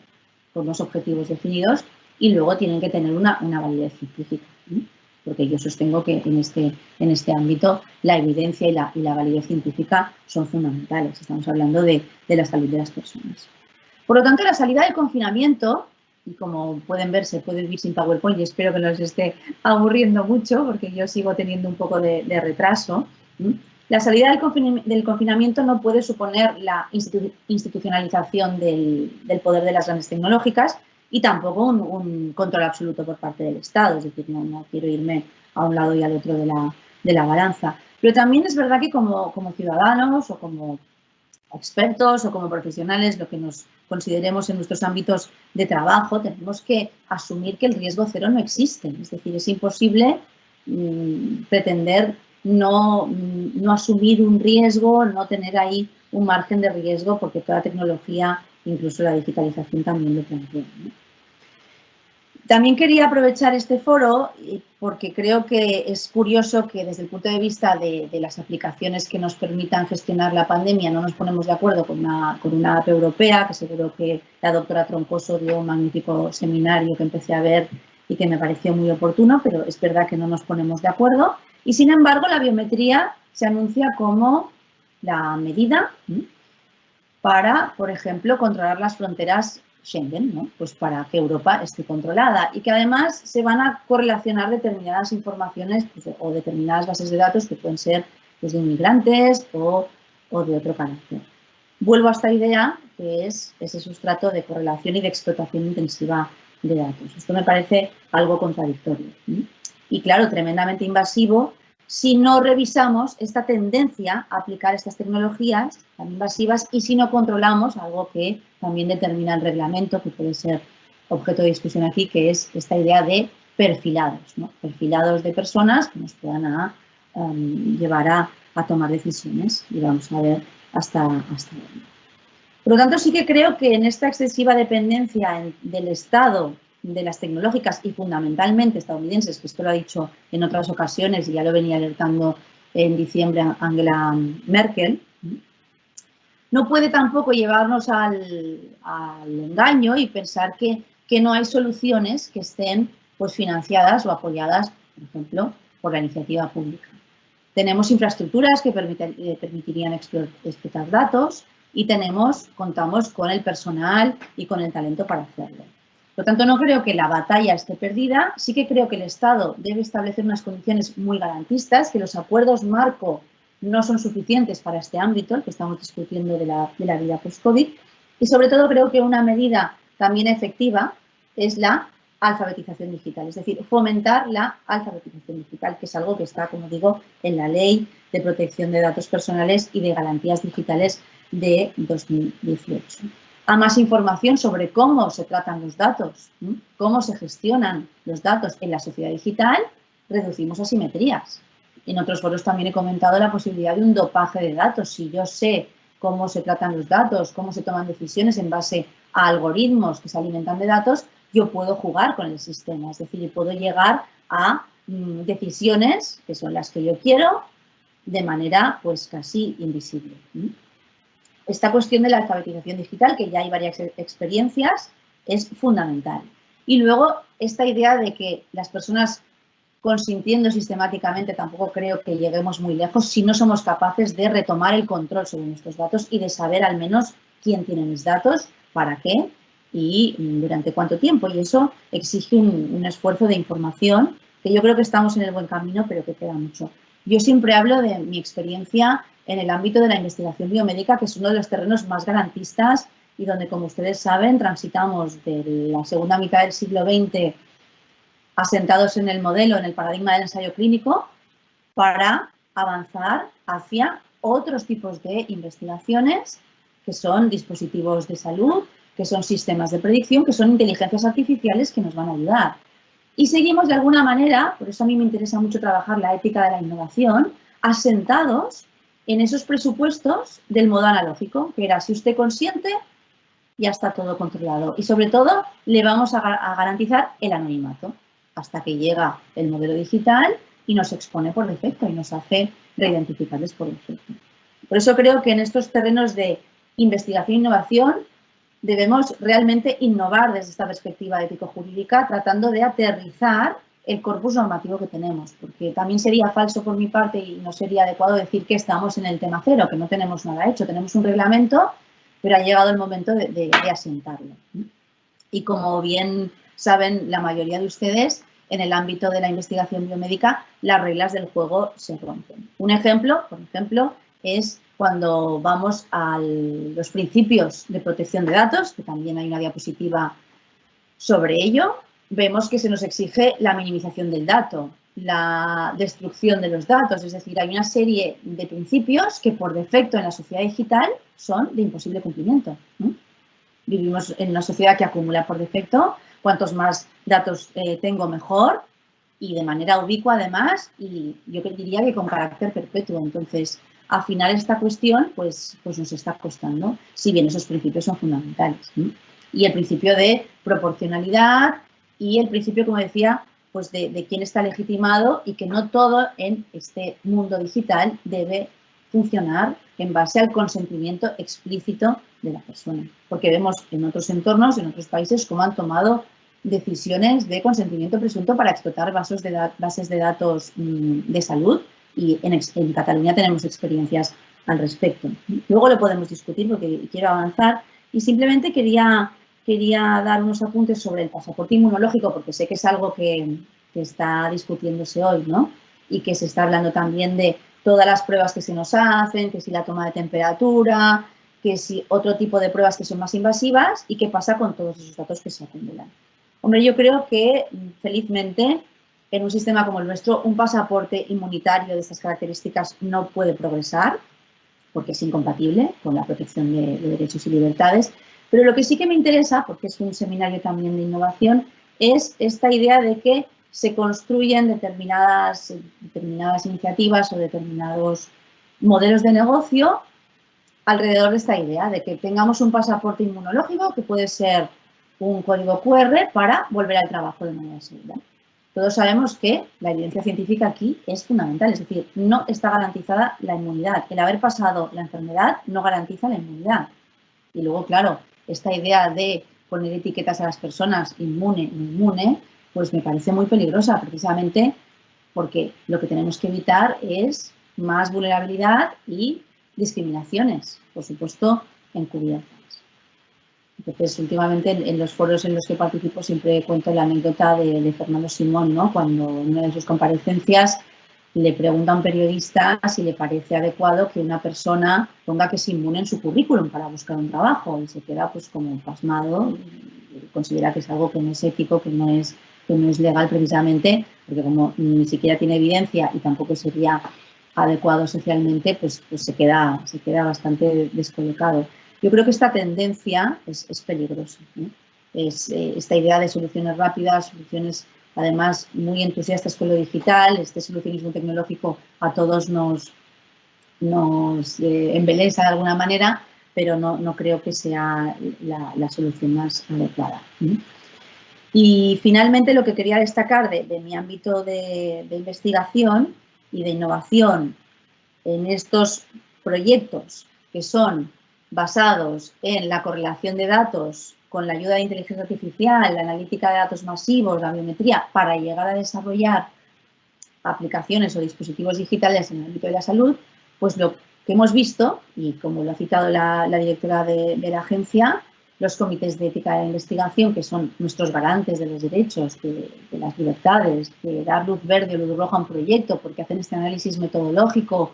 con unos objetivos definidos y luego tienen que tener una validez científica, porque yo sostengo que en este ámbito la evidencia y la validez científica son fundamentales. Estamos hablando de la salud de las personas. Por lo tanto, la salida del confinamiento, y como pueden ver, se puede vivir sin PowerPoint y espero que no les esté aburriendo mucho porque yo sigo teniendo un poco de retraso. La salida del confinamiento no puede suponer la institucionalización del poder de las grandes tecnológicas y tampoco un control absoluto por parte del Estado. Es decir, no quiero irme a un lado y al otro de la balanza. Pero también es verdad que como ciudadanos o como expertos o como profesionales, lo que nos consideremos en nuestros ámbitos de trabajo, tenemos que asumir que el riesgo cero no existe. Es decir, es imposible pretender no asumir un riesgo, no tener ahí un margen de riesgo, porque toda tecnología, incluso la digitalización, también lo plantea, ¿no? También quería aprovechar este foro porque creo que es curioso que desde el punto de vista de las aplicaciones que nos permitan gestionar la pandemia no nos ponemos de acuerdo con una app europea, que seguro que la doctora Troncoso dio un magnífico seminario que empecé a ver y que me pareció muy oportuno, pero es verdad que no nos ponemos de acuerdo. Y sin embargo, la biometría se anuncia como la medida para, por ejemplo, controlar las fronteras Schengen, ¿no? Pues para que Europa esté controlada y que además se van a correlacionar determinadas informaciones pues, o determinadas bases de datos que pueden ser pues, de inmigrantes o de otro carácter. Vuelvo a esta idea que es ese sustrato de correlación y de explotación intensiva de datos. Esto me parece algo contradictorio y, claro, tremendamente invasivo si no revisamos esta tendencia a aplicar estas tecnologías tan invasivas y si no controlamos algo que también determina el reglamento, que puede ser objeto de discusión aquí, que es esta idea de perfilados, ¿no? Perfilados de personas que nos puedan llevar a tomar decisiones y vamos a ver hasta dónde. Por lo tanto, sí que creo que en esta excesiva dependencia del Estado, de las tecnológicas y fundamentalmente estadounidenses, que esto lo ha dicho en otras ocasiones y ya lo venía alertando en diciembre Angela Merkel, no puede tampoco llevarnos al engaño y pensar que no hay soluciones que estén pues, financiadas o apoyadas, por ejemplo, por la iniciativa pública. Tenemos infraestructuras que permitirían explotar datos y contamos con el personal y con el talento para hacerlo. Por lo tanto, no creo que la batalla esté perdida, sí que creo que el Estado debe establecer unas condiciones muy garantistas, que los acuerdos marco no son suficientes para este ámbito, el que estamos discutiendo de la vida post-COVID, y sobre todo creo que una medida también efectiva es la alfabetización digital, es decir, fomentar la alfabetización digital, que es algo que está, como digo, en la Ley de Protección de Datos Personales y de Garantías Digitales de 2018. A más información sobre cómo se tratan los datos, cómo se gestionan los datos en la sociedad digital, reducimos asimetrías. En otros foros también he comentado la posibilidad de un dopaje de datos. Si yo sé cómo se tratan los datos, cómo se toman decisiones en base a algoritmos que se alimentan de datos, yo puedo jugar con el sistema, es decir, puedo llegar a decisiones que son las que yo quiero de manera pues casi invisible. Esta cuestión de la alfabetización digital, que ya hay varias experiencias, es fundamental. Y luego esta idea de que las personas consintiendo sistemáticamente, tampoco creo que lleguemos muy lejos si no somos capaces de retomar el control sobre nuestros datos y de saber al menos quién tiene mis datos, para qué y durante cuánto tiempo. Y eso exige un esfuerzo de información que yo creo que estamos en el buen camino, pero que queda mucho. Yo siempre hablo de mi experiencia en el ámbito de la investigación biomédica, que es uno de los terrenos más garantistas y donde, como ustedes saben, transitamos de la segunda mitad del siglo XX asentados en el modelo, en el paradigma del ensayo clínico, para avanzar hacia otros tipos de investigaciones, que son dispositivos de salud, que son sistemas de predicción, que son inteligencias artificiales que nos van a ayudar. Y seguimos de alguna manera, por eso a mí me interesa mucho trabajar la ética de la innovación, asentados en esos presupuestos del modo analógico, que era si usted consiente, ya está todo controlado. Y sobre todo, le vamos a garantizar el anonimato hasta que llega el modelo digital y nos expone por defecto y nos hace reidentificables por defecto. Por eso creo que en estos terrenos de investigación e innovación debemos realmente innovar desde esta perspectiva ético-jurídica, tratando de aterrizar el corpus normativo que tenemos, porque también sería falso por mi parte y no sería adecuado decir que estamos en el tema cero, que no tenemos nada hecho. Tenemos un reglamento, pero ha llegado el momento de asentarlo. Y como bien saben la mayoría de ustedes, en el ámbito de la investigación biomédica, las reglas del juego se rompen. Un ejemplo, por ejemplo, es cuando vamos a los principios de protección de datos, que también hay una diapositiva sobre ello, vemos que se nos exige la minimización del dato, la destrucción de los datos, es decir, hay una serie de principios que por defecto en la sociedad digital son de imposible cumplimiento. Vivimos en una sociedad que acumula por defecto, cuantos más datos tengo mejor y de manera ubicua además, y yo diría que con carácter perpetuo. Entonces, afinar esta cuestión pues nos está costando, si bien esos principios son fundamentales. Y el principio de proporcionalidad y el principio, como decía, pues de quién está legitimado y que no todo en este mundo digital debe funcionar en base al consentimiento explícito de la persona. Porque vemos en otros entornos, en otros países, cómo han tomado decisiones de consentimiento presunto para explotar bases de datos de salud y en Cataluña tenemos experiencias al respecto. Luego lo podemos discutir porque quiero avanzar y simplemente quería quería dar unos apuntes sobre el pasaporte inmunológico, porque sé que es algo que está discutiéndose hoy, ¿no? Y que se está hablando también de todas las pruebas que se nos hacen, que si la toma de temperatura, que si otro tipo de pruebas que son más invasivas y qué pasa con todos esos datos que se acumulan. Hombre, yo creo que, felizmente, en un sistema como el nuestro, un pasaporte inmunitario de estas características no puede progresar, porque es incompatible con la protección de derechos y libertades. Pero lo que sí que me interesa, porque es un seminario también de innovación, es esta idea de que se construyen determinadas iniciativas o determinados modelos de negocio alrededor de esta idea de que tengamos un pasaporte inmunológico que puede ser un código QR para volver al trabajo de manera segura. Todos sabemos que la evidencia científica aquí es fundamental, es decir, no está garantizada la inmunidad. El haber pasado la enfermedad no garantiza la inmunidad. Y luego, claro, esta idea de poner etiquetas a las personas, inmune, no inmune, pues me parece muy peligrosa, precisamente porque lo que tenemos que evitar es más vulnerabilidad y discriminaciones, por supuesto, encubiertas. Entonces, últimamente en los foros en los que participo siempre cuento la anécdota de Fernando Simón, ¿no? Cuando en una de sus comparecencias le pregunta a un periodista si le parece adecuado que una persona ponga que es inmune en su currículum para buscar un trabajo y se queda pues como pasmado y considera que es algo que no es ético, que no es legal precisamente, porque como ni siquiera tiene evidencia y tampoco sería adecuado socialmente, pues se queda bastante descolocado. Yo creo que esta tendencia es peligrosa, ¿no? Esta idea de soluciones rápidas, soluciones además muy entusiastas con lo digital, este solucionismo tecnológico a todos nos embelesa de alguna manera, pero no creo que sea la solución más adecuada, ¿no? Y finalmente lo que quería destacar de mi ámbito de investigación y de innovación en estos proyectos que son basados en la correlación de datos con la ayuda de inteligencia artificial, la analítica de datos masivos, la biometría, para llegar a desarrollar aplicaciones o dispositivos digitales en el ámbito de la salud, pues lo que hemos visto, y como lo ha citado la directora de la agencia, los comités de ética de investigación, que son nuestros garantes de los derechos, de las libertades, de dar luz verde o luz roja a un proyecto, porque hacen este análisis metodológico,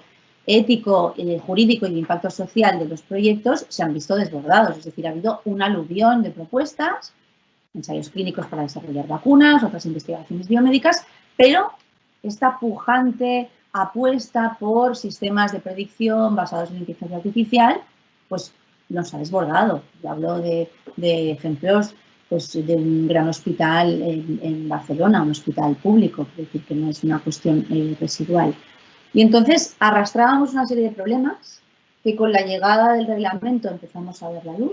ético, jurídico y de impacto social de los proyectos, se han visto desbordados. Es decir, ha habido un aluvión de propuestas, ensayos clínicos para desarrollar vacunas, otras investigaciones biomédicas, pero esta pujante apuesta por sistemas de predicción basados en inteligencia artificial, pues nos ha desbordado. Yo hablo de ejemplos pues, de un gran hospital en Barcelona, un hospital público, es decir, que no es una cuestión residual. Y entonces arrastrábamos una serie de problemas que con la llegada del reglamento empezamos a ver la luz.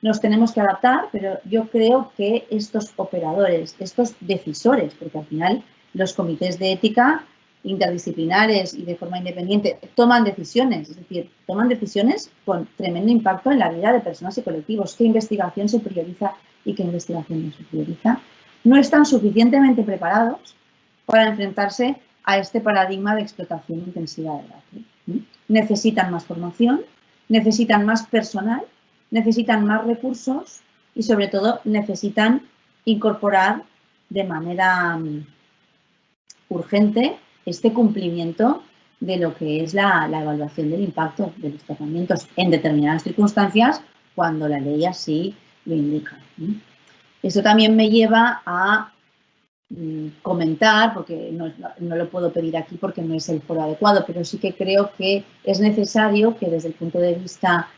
Nos tenemos que adaptar, pero yo creo que estos operadores, estos decisores, porque al final los comités de ética interdisciplinares y de forma independiente toman decisiones, es decir, toman decisiones con tremendo impacto en la vida de personas y colectivos. ¿Qué investigación se prioriza y qué investigación no se prioriza? No están suficientemente preparados para enfrentarse a este paradigma de explotación e intensidad de datos. Necesitan más formación, necesitan más personal, necesitan más recursos y, sobre todo, necesitan incorporar de manera urgente este cumplimiento de lo que es la evaluación del impacto de los tratamientos en determinadas circunstancias cuando la ley así lo indica. Esto también me lleva a comentar, porque no lo puedo pedir aquí porque no es el foro adecuado, pero sí que creo que es necesario que desde el punto de vista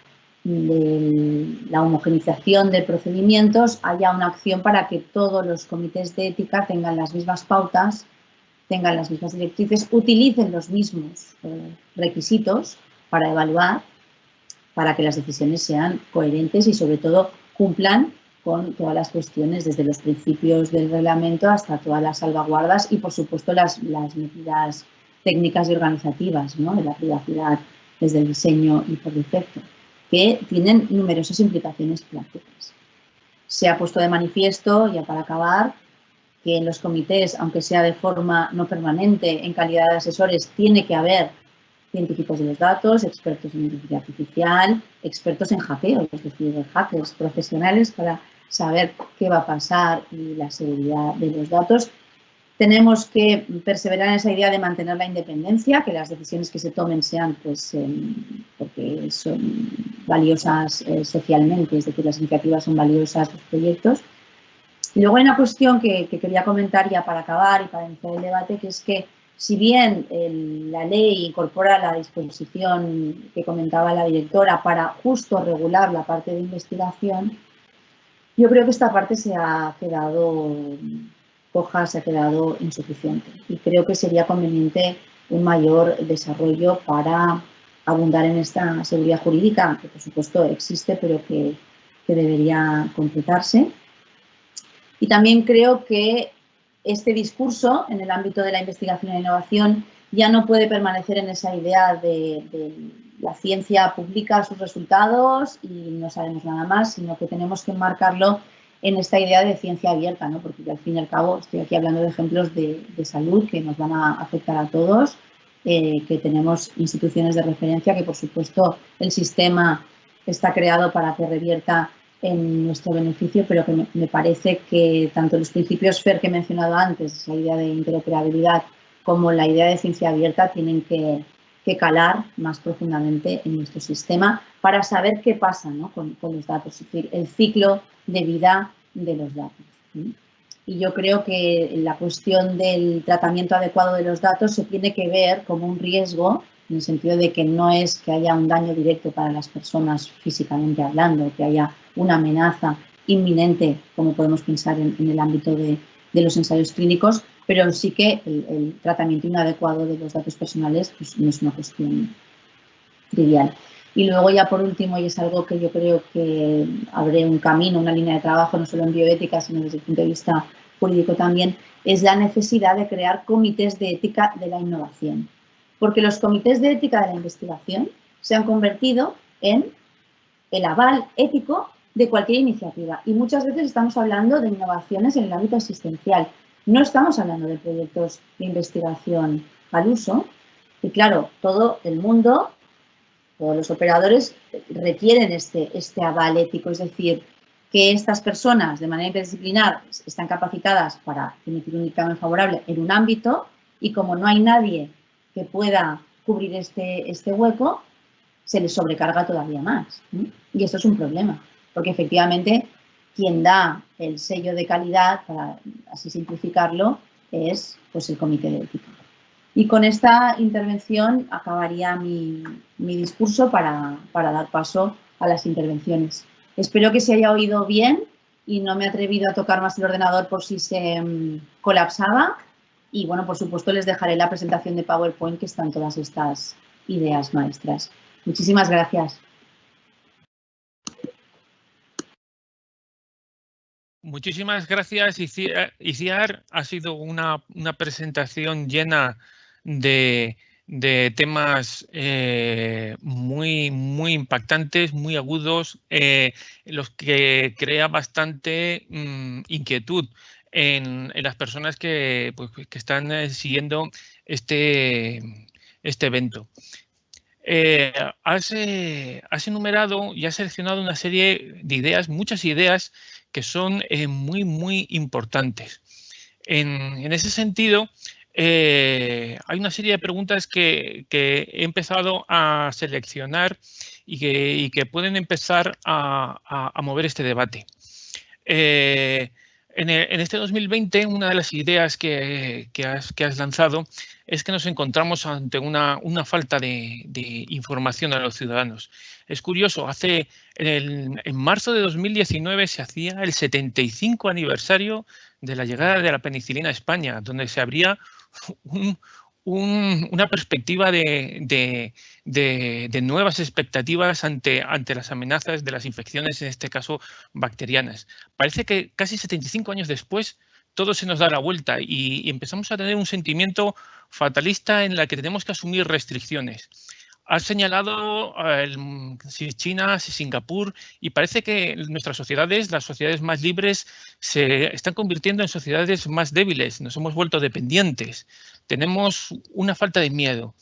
de la homogeneización de procedimientos haya una acción para que todos los comités de ética tengan las mismas pautas, tengan las mismas directrices, utilicen los mismos requisitos para evaluar, para que las decisiones sean coherentes y sobre todo cumplan con todas las cuestiones, desde los principios del reglamento hasta todas las salvaguardas y, por supuesto, las medidas técnicas y organizativas, ¿no? De la privacidad desde el diseño y por defecto, que tienen numerosas implicaciones prácticas. Se ha puesto de manifiesto, ya para acabar, que en los comités, aunque sea de forma no permanente, en calidad de asesores, tiene que haber científicos de los datos, expertos en inteligencia artificial, expertos en hackeo, es decir, hackers profesionales para saber qué va a pasar y la seguridad de los datos. Tenemos que perseverar en esa idea de mantener la independencia, que las decisiones que se tomen sean pues, porque son valiosas socialmente, es decir, las iniciativas son valiosas, los proyectos. Y luego hay una cuestión que quería comentar ya para acabar y para iniciar el debate, que es que si bien la ley incorpora la disposición que comentaba la directora para justo regular la parte de investigación, yo creo que esta parte se ha quedado coja, se ha quedado insuficiente y creo que sería conveniente un mayor desarrollo para abundar en esta seguridad jurídica, que por supuesto existe, pero que debería completarse. Y también creo que este discurso en el ámbito de la investigación e innovación ya no puede permanecer en esa idea de la ciencia publica sus resultados y no sabemos nada más, sino que tenemos que enmarcarlo en esta idea de ciencia abierta, ¿no? Porque al fin y al cabo estoy aquí hablando de ejemplos de salud que nos van a afectar a todos, que tenemos instituciones de referencia, que por supuesto el sistema está creado para que revierta en nuestro beneficio, pero que me parece que tanto los principios FAIR que he mencionado antes, la idea de interoperabilidad, como la idea de ciencia abierta tienen que calar más profundamente en nuestro sistema para saber qué pasa, ¿no? con los datos, es decir, el ciclo de vida de los datos, ¿sí? Y yo creo que la cuestión del tratamiento adecuado de los datos se tiene que ver como un riesgo, en el sentido de que no es que haya un daño directo para las personas físicamente hablando, que haya una amenaza inminente, como podemos pensar en el ámbito de los ensayos clínicos, pero sí que el tratamiento inadecuado de los datos personales pues, no es una cuestión trivial. Y luego ya por último, y es algo que yo creo que abre un camino, una línea de trabajo, no solo en bioética, sino desde el punto de vista jurídico también, es la necesidad de crear comités de ética de la innovación. Porque los comités de ética de la investigación se han convertido en el aval ético de cualquier iniciativa. Y muchas veces estamos hablando de innovaciones en el ámbito asistencial. No estamos hablando de proyectos de investigación al uso. Y claro, todo el mundo, todos los operadores requieren este aval ético, es decir, que estas personas de manera interdisciplinar están capacitadas para emitir un dictamen favorable en un ámbito y como no hay nadie que pueda cubrir este hueco, se les sobrecarga todavía más. Y esto es un problema, porque efectivamente quien da el sello de calidad, para así simplificarlo, es pues, el comité de ética. Y con esta intervención acabaría mi discurso para dar paso a las intervenciones. Espero que se haya oído bien y no me he atrevido a tocar más el ordenador por si se colapsaba. Y bueno, por supuesto les dejaré la presentación de PowerPoint que están todas estas ideas maestras. Muchísimas gracias. Muchísimas gracias, Iciar. Ha sido una presentación llena de temas muy impactantes, muy agudos, los que crea bastante inquietud en las personas que están siguiendo este evento. Has enumerado y has seleccionado una serie de ideas, muchas ideas que son muy importantes. En ese sentido, hay una serie de preguntas que he empezado a seleccionar y que pueden empezar a mover este debate. En este 2020, una de las ideas que has lanzado es que nos encontramos ante una falta de información a los ciudadanos. Es curioso, en marzo de 2019 se hacía el 75 aniversario de la llegada de la penicilina a España, donde se abría una perspectiva de nuevas expectativas ante las amenazas de las infecciones, en este caso bacterianas. Parece que casi 75 años después todo se nos da la vuelta y empezamos a tener un sentimiento fatalista en la que tenemos que asumir restricciones. Has señalado si China, si Singapur, y parece que nuestras sociedades, las sociedades más libres, se están convirtiendo en sociedades más débiles. Nos hemos vuelto dependientes. Tenemos una falta de miedo.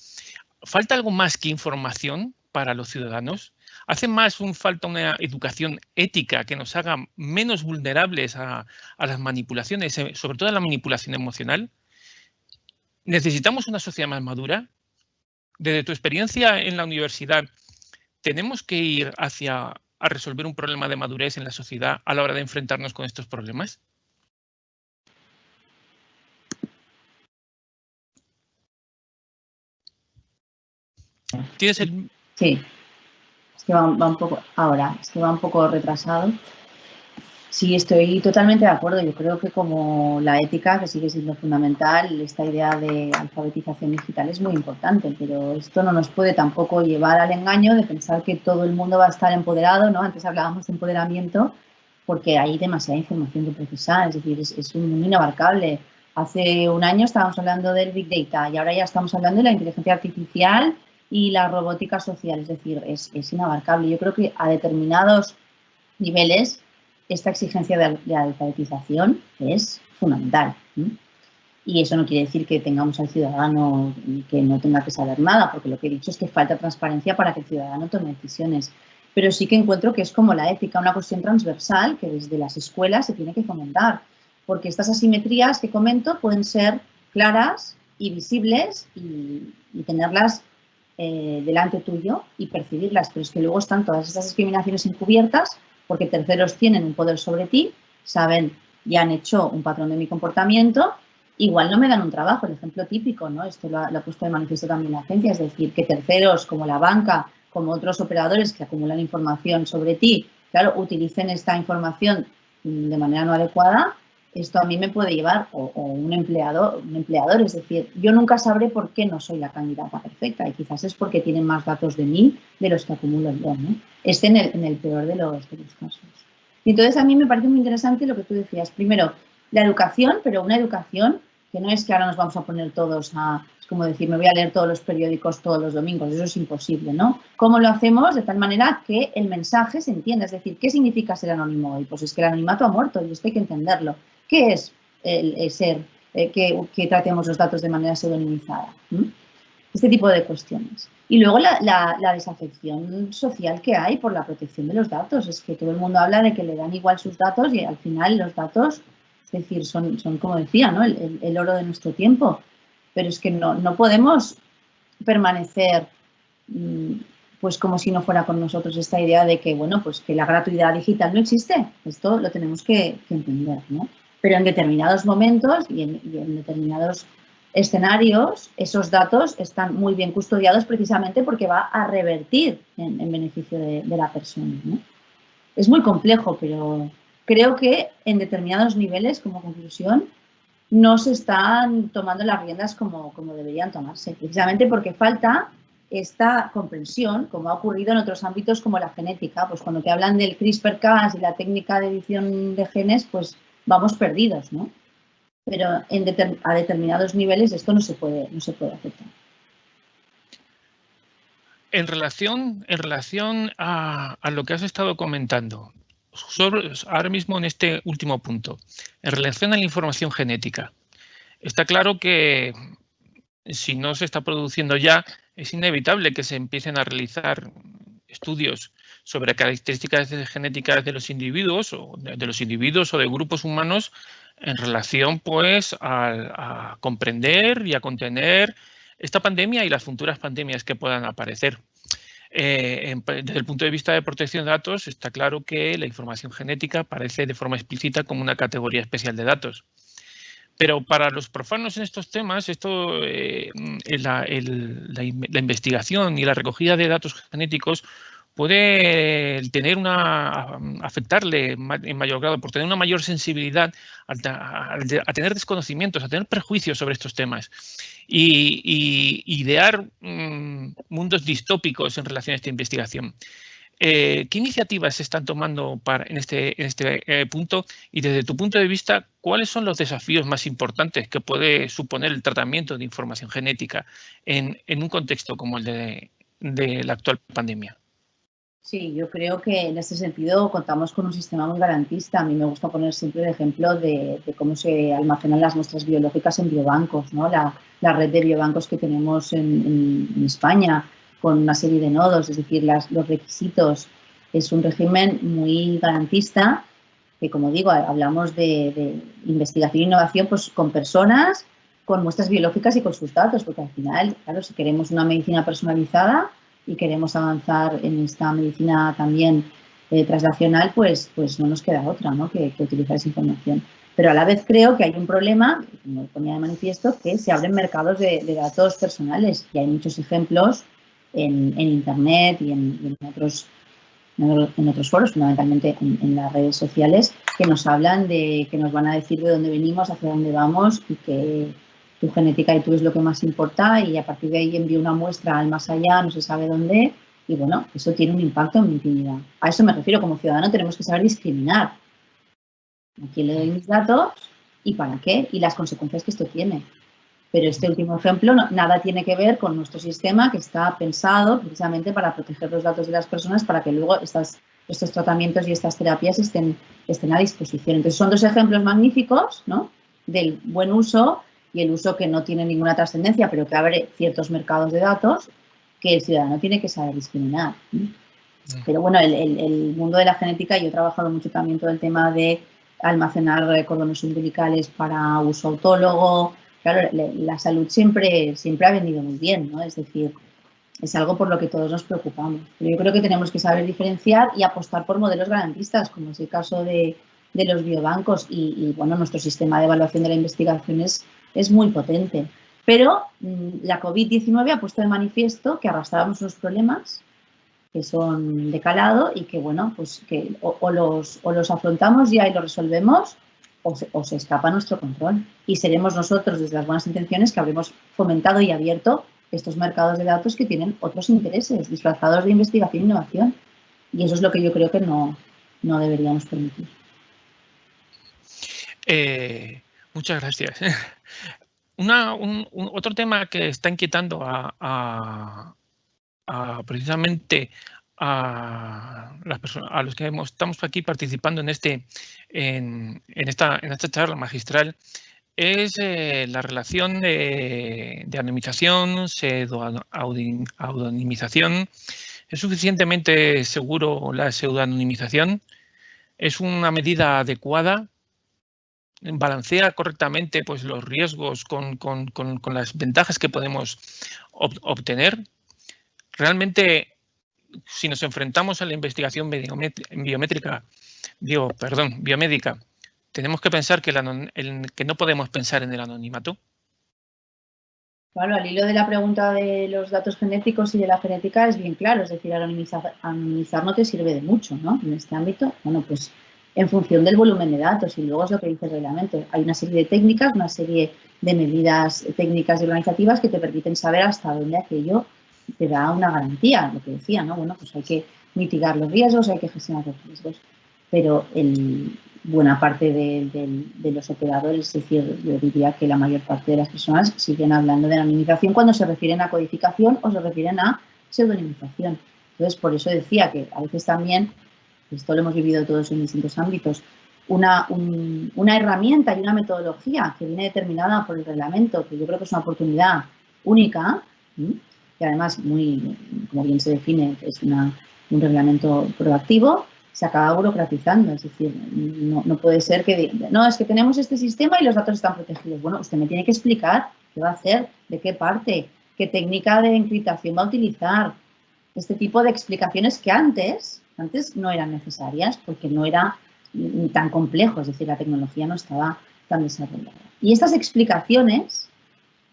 ¿Falta algo más que información para los ciudadanos? ¿Hace más falta una educación ética que nos haga menos vulnerables a las manipulaciones, sobre todo a la manipulación emocional? ¿Necesitamos una sociedad más madura? Desde tu experiencia en la universidad, ¿tenemos que ir a resolver un problema de madurez en la sociedad a la hora de enfrentarnos con estos problemas? ¿Tienes el...? Sí, es que va un poco, ahora, es que va un poco retrasado. Sí, estoy totalmente de acuerdo. Yo creo que como la ética, que sigue siendo fundamental, esta idea de alfabetización digital es muy importante, pero esto no nos puede tampoco llevar al engaño de pensar que todo el mundo va a estar empoderado, ¿no? Antes hablábamos de empoderamiento, porque hay demasiada información que procesar, es decir, es un mundo inabarcable. Hace un año estábamos hablando del Big Data y ahora ya estamos hablando de la inteligencia artificial y la robótica social, es decir, es inabarcable. Yo creo que a determinados niveles esta exigencia de alfabetización es fundamental. Y eso no quiere decir que tengamos al ciudadano que no tenga que saber nada, porque lo que he dicho es que falta transparencia para que el ciudadano tome decisiones. Pero sí que encuentro que es como la ética, una cuestión transversal que desde las escuelas se tiene que fomentar, porque estas asimetrías que comento pueden ser claras y visibles y tenerlas delante tuyo y percibirlas, pero es que luego están todas estas discriminaciones encubiertas porque terceros tienen un poder sobre ti, saben y han hecho un patrón de mi comportamiento, igual no me dan un trabajo, el ejemplo típico, ¿no? Esto lo ha puesto de manifiesto también la agencia, es decir, que terceros como la banca, como otros operadores que acumulan información sobre ti, claro, utilicen esta información de manera no adecuada, esto a mí me puede llevar, o un empleador, es decir, yo nunca sabré por qué no soy la candidata perfecta y quizás es porque tienen más datos de mí de los que acumulo yo, ¿no? En el peor de los casos. Y entonces a mí me parece muy interesante lo que tú decías. Primero, la educación, pero una educación que no es que ahora nos vamos a poner todos es como decir, me voy a leer todos los periódicos todos los domingos, eso es imposible, ¿no? ¿Cómo lo hacemos? De tal manera que el mensaje se entienda, es decir, ¿qué significa ser anónimo hoy? Pues es que el anonimato ha muerto y esto hay que entenderlo. ¿Qué es que tratemos los datos de manera pseudonimizada? Este tipo de cuestiones. Y luego la desafección social que hay por la protección de los datos. Es que todo el mundo habla de que le dan igual sus datos y al final los datos, es decir, son como decía, ¿no? el oro de nuestro tiempo. Pero es que no podemos permanecer pues como si no fuera con nosotros esta idea de que, bueno, pues que la gratuidad digital no existe. Esto lo tenemos que entender, ¿no? Pero en determinados momentos y en determinados escenarios, esos datos están muy bien custodiados precisamente porque va a revertir en beneficio de la persona, ¿no? Es muy complejo, pero creo que en determinados niveles, como conclusión, no se están tomando las riendas como deberían tomarse, precisamente porque falta esta comprensión, como ha ocurrido en otros ámbitos como la genética. Pues cuando te hablan del CRISPR-Cas y la técnica de edición de genes, pues vamos perdidos, ¿no? Pero a determinados niveles esto no se puede aceptar. En relación a lo que has estado comentando, ahora mismo en este último punto, en relación a la información genética, está claro que si no se está produciendo ya, es inevitable que se empiecen a realizar estudios sobre características genéticas de los individuos o de grupos humanos en relación pues a comprender y a contener esta pandemia y las futuras pandemias que puedan aparecer. Desde el punto de vista de protección de datos, está claro que la información genética aparece de forma explícita como una categoría especial de datos. Pero para los profanos en estos temas, la investigación y la recogida de datos genéticos puede afectarle en mayor grado por tener una mayor sensibilidad a tener desconocimientos, a tener prejuicios sobre estos temas y idear mundos distópicos en relación a esta investigación. ¿Qué iniciativas se están tomando en este punto? Y desde tu punto de vista, ¿cuáles son los desafíos más importantes que puede suponer el tratamiento de información genética en un contexto como el de la actual pandemia? Sí, yo creo que en este sentido contamos con un sistema muy garantista. A mí me gusta poner siempre el ejemplo de cómo se almacenan las muestras biológicas en biobancos, ¿no? La red de biobancos que tenemos en España. con una serie de nodos, es decir, los requisitos. Es un régimen muy garantista, que como digo, hablamos de investigación e innovación pues, con personas, con muestras biológicas y con sus datos, porque al final, claro, si queremos una medicina personalizada y queremos avanzar en esta medicina también translacional, pues no nos queda otra, ¿no? que utilizar esa información. Pero a la vez creo que hay un problema, como ponía de manifiesto, que se abren mercados de datos personales y hay muchos ejemplos en Internet y en otros foros, fundamentalmente en las redes sociales, que nos hablan de que nos van a decir de dónde venimos, hacia dónde vamos y que tu genética y tú es lo que más importa y a partir de ahí envío una muestra al más allá, no se sabe dónde y bueno, eso tiene un impacto en mi intimidad. A eso me refiero, como ciudadano tenemos que saber discriminar a quién le doy mis datos y para qué y las consecuencias que esto tiene. Pero este último ejemplo nada tiene que ver con nuestro sistema que está pensado precisamente para proteger los datos de las personas para que luego estos tratamientos y estas terapias estén a disposición. Entonces son dos ejemplos magníficos, ¿no? Del buen uso y el uso que no tiene ninguna trascendencia, pero que abre ciertos mercados de datos que el ciudadano tiene que saber discriminar. Pero bueno, el mundo de la genética, yo he trabajado mucho también todo el tema de almacenar cordones umbilicales para uso autólogo. Claro, la salud siempre ha venido muy bien, ¿no? Es decir, es algo por lo que todos nos preocupamos. Pero yo creo que tenemos que saber diferenciar y apostar por modelos garantistas, como es el caso de los biobancos y bueno, nuestro sistema de evaluación de la investigación es muy potente. Pero la COVID-19 ha puesto de manifiesto que arrastrábamos unos problemas que son de calado y que, bueno, pues que o los afrontamos ya y los resolvemos o se escapa a nuestro control. Y seremos nosotros, desde las buenas intenciones, que habremos fomentado y abierto estos mercados de datos que tienen otros intereses, disfrazados de investigación e innovación. Y eso es lo que yo creo que no deberíamos permitir. Muchas gracias. Otro tema que está inquietando precisamente a las personas, a los que estamos aquí participando en esta charla magistral, es la relación de anonimización, pseudoanonimización. ¿Es suficientemente seguro la pseudoanonimización? ¿Es una medida adecuada? ¿Balancea correctamente pues, los riesgos con las ventajas que podemos obtener? Realmente, si nos enfrentamos a la investigación biomédica, ¿tenemos que pensar que no podemos pensar en el anonimato? Claro, al hilo de la pregunta de los datos genéticos y de la genética es bien claro, es decir, anonimizar no te sirve de mucho, ¿no? En este ámbito, bueno, pues en función del volumen de datos y luego es lo que dice el reglamento. Hay una serie de técnicas, una serie de medidas técnicas y organizativas que te permiten saber hasta dónde aquello te da una garantía, lo que decía, ¿no? Bueno, pues hay que mitigar los riesgos, hay que gestionar los riesgos, pero buena parte de los operadores, es decir, yo diría que la mayor parte de las personas siguen hablando de anonimización cuando se refieren a codificación o se refieren a pseudonimización. Entonces, por eso decía que a veces también, esto lo hemos vivido todos en distintos ámbitos, una herramienta y una metodología que viene determinada por el reglamento, que yo creo que es una oportunidad única, y además, como bien se define, es un reglamento proactivo, se acaba burocratizando. Es decir, no puede ser que no, es que tenemos este sistema y los datos están protegidos. Bueno, usted me tiene que explicar qué va a hacer, de qué parte, qué técnica de encriptación va a utilizar. Este tipo de explicaciones que antes no eran necesarias porque no era tan complejo, es decir, la tecnología no estaba tan desarrollada. Y estas explicaciones,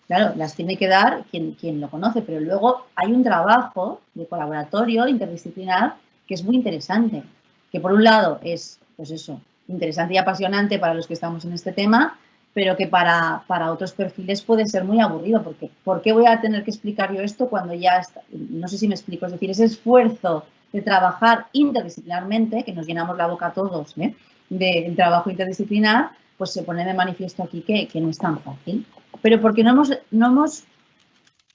claro, las tiene que dar quien lo conoce, pero luego hay un trabajo de colaboratorio interdisciplinar que es muy interesante, que por un lado es, pues eso, interesante y apasionante para los que estamos en este tema, pero que para otros perfiles puede ser muy aburrido, porque ¿por qué voy a tener que explicar yo esto cuando ya está? No sé si me explico, es decir, ese esfuerzo de trabajar interdisciplinarmente, que nos llenamos la boca todos, del trabajo interdisciplinar, pues se pone de manifiesto aquí que no es tan fácil. Pero porque no hemos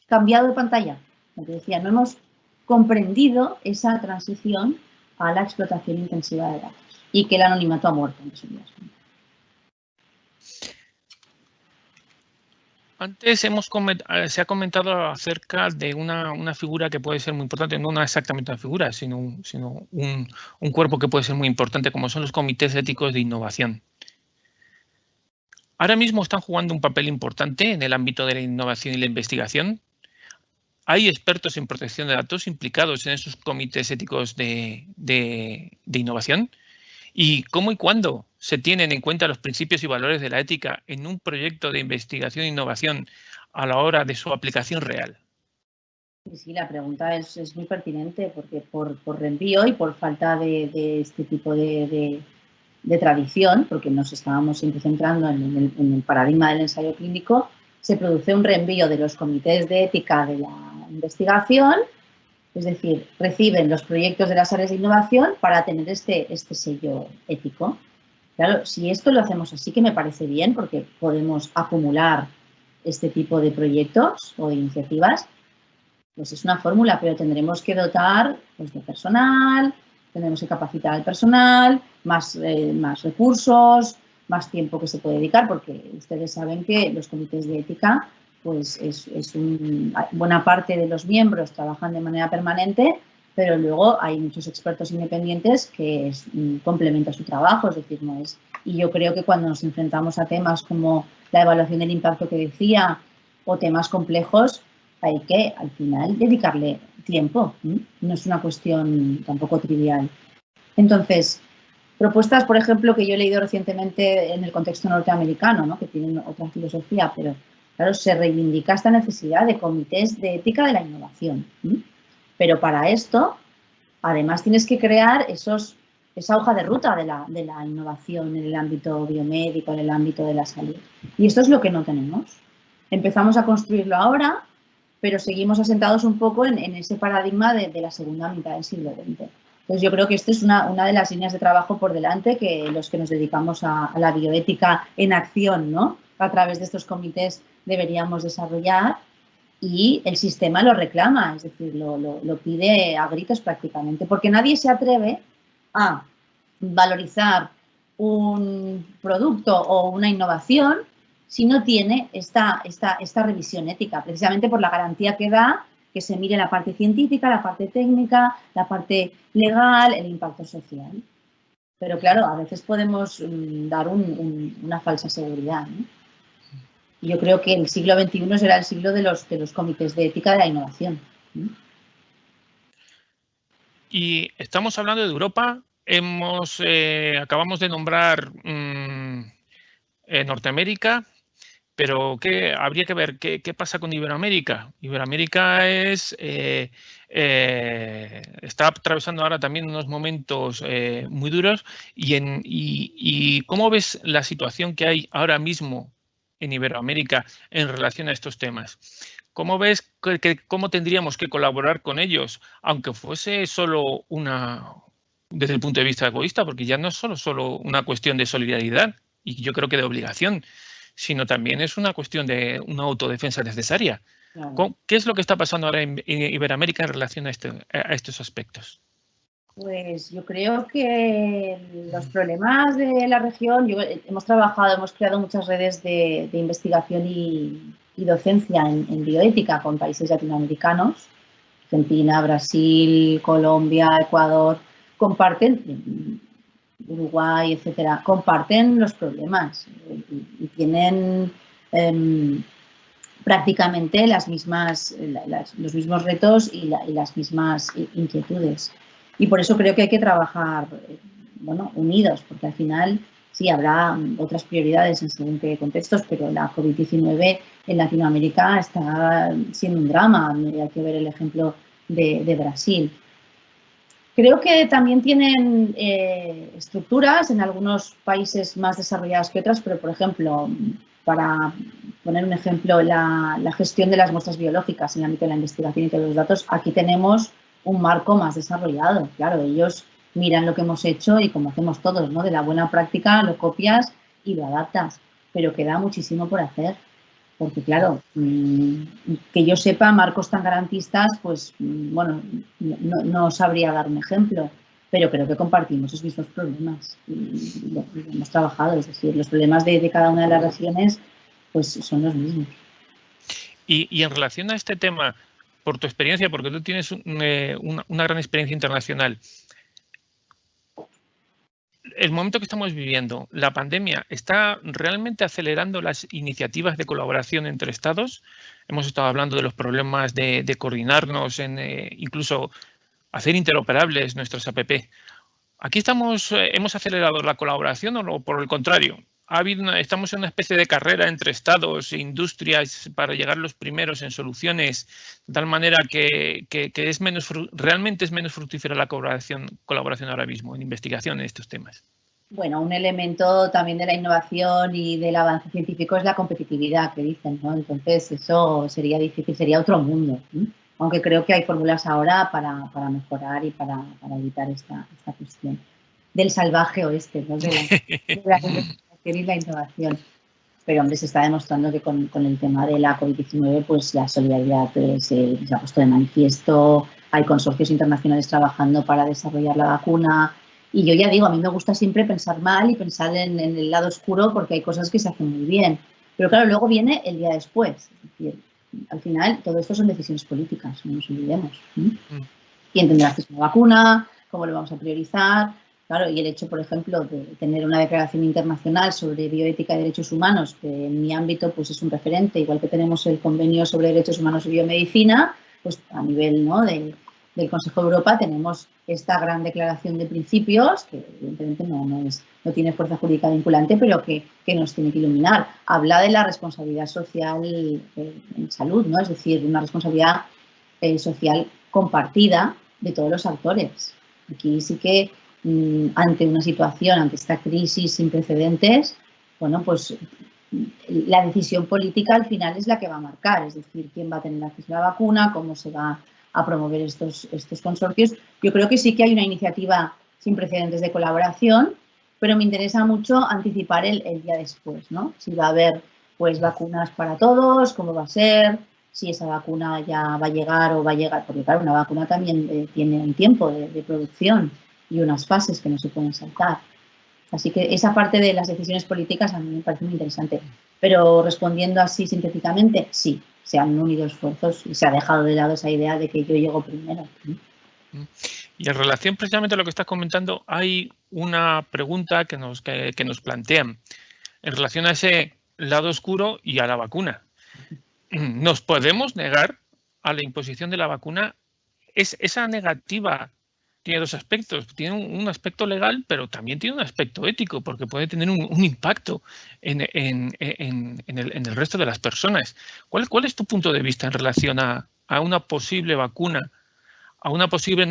cambiado de pantalla, como te decía, no hemos comprendido esa transición a la explotación intensiva de datos y que el anonimato ha muerto en esos días. Antes se ha comentado acerca de una figura que puede ser muy importante, no exactamente una figura, sino un cuerpo que puede ser muy importante, como son los comités éticos de innovación. Ahora mismo están jugando un papel importante en el ámbito de la innovación y la investigación. ¿Hay expertos en protección de datos implicados en esos comités éticos de innovación? ¿Y cómo y cuándo se tienen en cuenta los principios y valores de la ética en un proyecto de investigación e innovación a la hora de su aplicación real? Sí, la pregunta es muy pertinente porque por reenvío y por falta de este tipo de tradición, porque nos estábamos siempre centrando en el paradigma del ensayo clínico, se produce un reenvío de los comités de ética de la investigación, es decir, reciben los proyectos de las áreas de innovación para tener este sello ético. Claro, si esto lo hacemos así, que me parece bien, porque podemos acumular este tipo de proyectos o de iniciativas, pues es una fórmula, pero tendremos que dotar pues, de personal, tendremos que capacitar al personal, más recursos, más tiempo que se puede dedicar, porque ustedes saben que los comités de ética, pues buena parte de los miembros trabajan de manera permanente, pero luego hay muchos expertos independientes que complementan su trabajo, es decir, no es. Y yo creo que cuando nos enfrentamos a temas como la evaluación del impacto que decía o temas complejos, hay que, al final, dedicarle tiempo. No es una cuestión tampoco trivial. Entonces, propuestas, por ejemplo, que yo he leído recientemente en el contexto norteamericano, ¿no? Que tienen otra filosofía, pero claro, se reivindica esta necesidad de comités de ética de la innovación. Pero para esto, además, tienes que crear esa hoja de ruta de la innovación en el ámbito biomédico, en el ámbito de la salud. Y esto es lo que no tenemos. Empezamos a construirlo ahora, pero seguimos asentados un poco en ese paradigma de la segunda mitad del siglo XX. Entonces, yo creo que esta es una de las líneas de trabajo por delante que los que nos dedicamos a la bioética en acción, ¿no? A través de estos comités deberíamos desarrollar y el sistema lo reclama, es decir, lo pide a gritos prácticamente, porque nadie se atreve a valorizar un producto o una innovación si no tiene esta revisión ética, precisamente por la garantía que da que se mire la parte científica, la parte técnica, la parte legal, el impacto social. Pero claro, a veces podemos dar una falsa seguridad, ¿no? Yo creo que el siglo XXI será el siglo de los comités de ética de la innovación. Y estamos hablando de Europa. Acabamos de nombrar Norteamérica. Pero habría que ver qué pasa con Iberoamérica. Iberoamérica está atravesando ahora también unos momentos muy duros. Y ¿cómo ves la situación que hay ahora mismo en Iberoamérica en relación a estos temas? ¿Cómo ves cómo tendríamos que colaborar con ellos, aunque fuese solo desde el punto de vista egoísta, porque ya no es solo una cuestión de solidaridad y yo creo que de obligación, sino también es una cuestión de una autodefensa necesaria. Claro. ¿Qué es lo que está pasando ahora en Iberoamérica en relación a estos aspectos? Pues yo creo que los problemas de la región, hemos creado muchas redes de investigación y docencia en bioética con países latinoamericanos, Argentina, Brasil, Colombia, Ecuador, comparten, Uruguay, etcétera, comparten los problemas y tienen prácticamente los mismos retos y las mismas inquietudes. Y por eso creo que hay que trabajar unidos, porque al final sí habrá otras prioridades en según qué contextos, pero la COVID-19 en Latinoamérica está siendo un drama. Hay que ver el ejemplo de Brasil. Creo que también tienen estructuras en algunos países más desarrollados que otras, pero, por ejemplo, para poner un ejemplo, la gestión de las muestras biológicas en el ámbito de la investigación y de los datos, aquí tenemos un marco más desarrollado. Claro, ellos miran lo que hemos hecho y como hacemos todos, ¿no? De la buena práctica lo copias y lo adaptas, pero queda muchísimo por hacer. Porque, claro, que yo sepa, marcos tan garantistas, pues, bueno, no sabría dar un ejemplo, pero creo que compartimos esos mismos problemas y lo hemos trabajado. Es decir, los problemas de cada una de las regiones, pues, son los mismos. Y en relación a este tema, por tu experiencia, porque tú tienes una gran experiencia internacional, el momento que estamos viviendo, la pandemia, ¿está realmente acelerando las iniciativas de colaboración entre Estados? Hemos estado hablando de los problemas de coordinarnos, incluso hacer interoperables nuestras APP. ¿Aquí hemos acelerado la colaboración o por el contrario? Estamos en una especie de carrera entre Estados e industrias para llegar los primeros en soluciones, de tal manera que realmente es menos fructífera la colaboración ahora mismo en investigación en estos temas. Bueno, un elemento también de la innovación y del avance científico es la competitividad, que dicen, ¿no? Entonces, eso sería difícil, sería otro mundo, ¿sí? Aunque creo que hay fórmulas ahora para mejorar y para evitar esta cuestión del salvaje oeste, ¿no? de la investigación y la innovación. Pero, hombre, se está demostrando que con el tema de la COVID-19, pues la solidaridad se ha puesto de manifiesto, hay consorcios internacionales trabajando para desarrollar la vacuna. Y yo ya digo, a mí me gusta siempre pensar mal y pensar en el lado oscuro porque hay cosas que se hacen muy bien. Pero claro, luego viene el día después. Es decir, al final, todo esto son decisiones políticas, no nos olvidemos. ¿Quién tendrá acceso a una vacuna? ¿Cómo lo vamos a priorizar? Claro, y el hecho, por ejemplo, de tener una declaración internacional sobre bioética y derechos humanos, que en mi ámbito pues, es un referente, igual que tenemos el convenio sobre derechos humanos y biomedicina, pues a nivel, ¿no?, del Consejo de Europa tenemos esta gran declaración de principios, que evidentemente no tiene fuerza jurídica vinculante, pero que nos tiene que iluminar. Habla de la responsabilidad social en salud, ¿no? Es decir, una responsabilidad social compartida de todos los actores. Aquí sí que ante una situación, ante esta crisis sin precedentes, bueno, pues la decisión política al final es la que va a marcar, es decir, quién va a tener acceso a la vacuna, cómo se va a promover estos consorcios. Yo creo que sí que hay una iniciativa sin precedentes de colaboración, pero me interesa mucho anticipar el día después, ¿no? Si va a haber pues vacunas para todos, cómo va a ser, si esa vacuna ya va a llegar o va a llegar, porque claro, una vacuna también tiene un tiempo de producción y unas fases que no se pueden saltar. Así que esa parte de las decisiones políticas a mí me parece muy interesante. Pero respondiendo así sintéticamente, sí, se han unido esfuerzos y se ha dejado de lado esa idea de que yo llego primero. Y en relación precisamente a lo que estás comentando, hay una pregunta que nos plantean en relación a ese lado oscuro y a la vacuna. ¿Nos podemos negar a la imposición de la vacuna? Esa negativa tiene dos aspectos. Tiene un aspecto legal, pero también tiene un aspecto ético, porque puede tener un impacto en el resto de las personas. ¿Cuál es tu punto de vista en relación a una posible vacuna, a una posible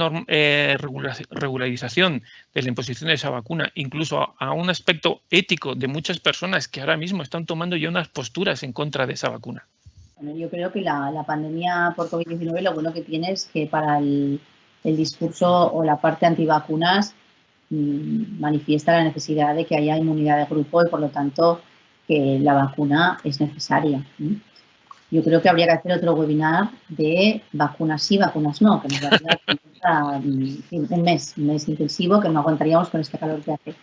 regularización de la imposición de esa vacuna, incluso a un aspecto ético de muchas personas que ahora mismo están tomando ya unas posturas en contra de esa vacuna? Bueno, yo creo que la pandemia por COVID-19 lo bueno que tiene es que para el discurso o la parte antivacunas manifiesta la necesidad de que haya inmunidad de grupo y por lo tanto que la vacuna es necesaria. Yo creo que habría que hacer otro webinar de vacunas sí, vacunas no, que nos daría un mes intensivo que no aguantaríamos con este calor que hace.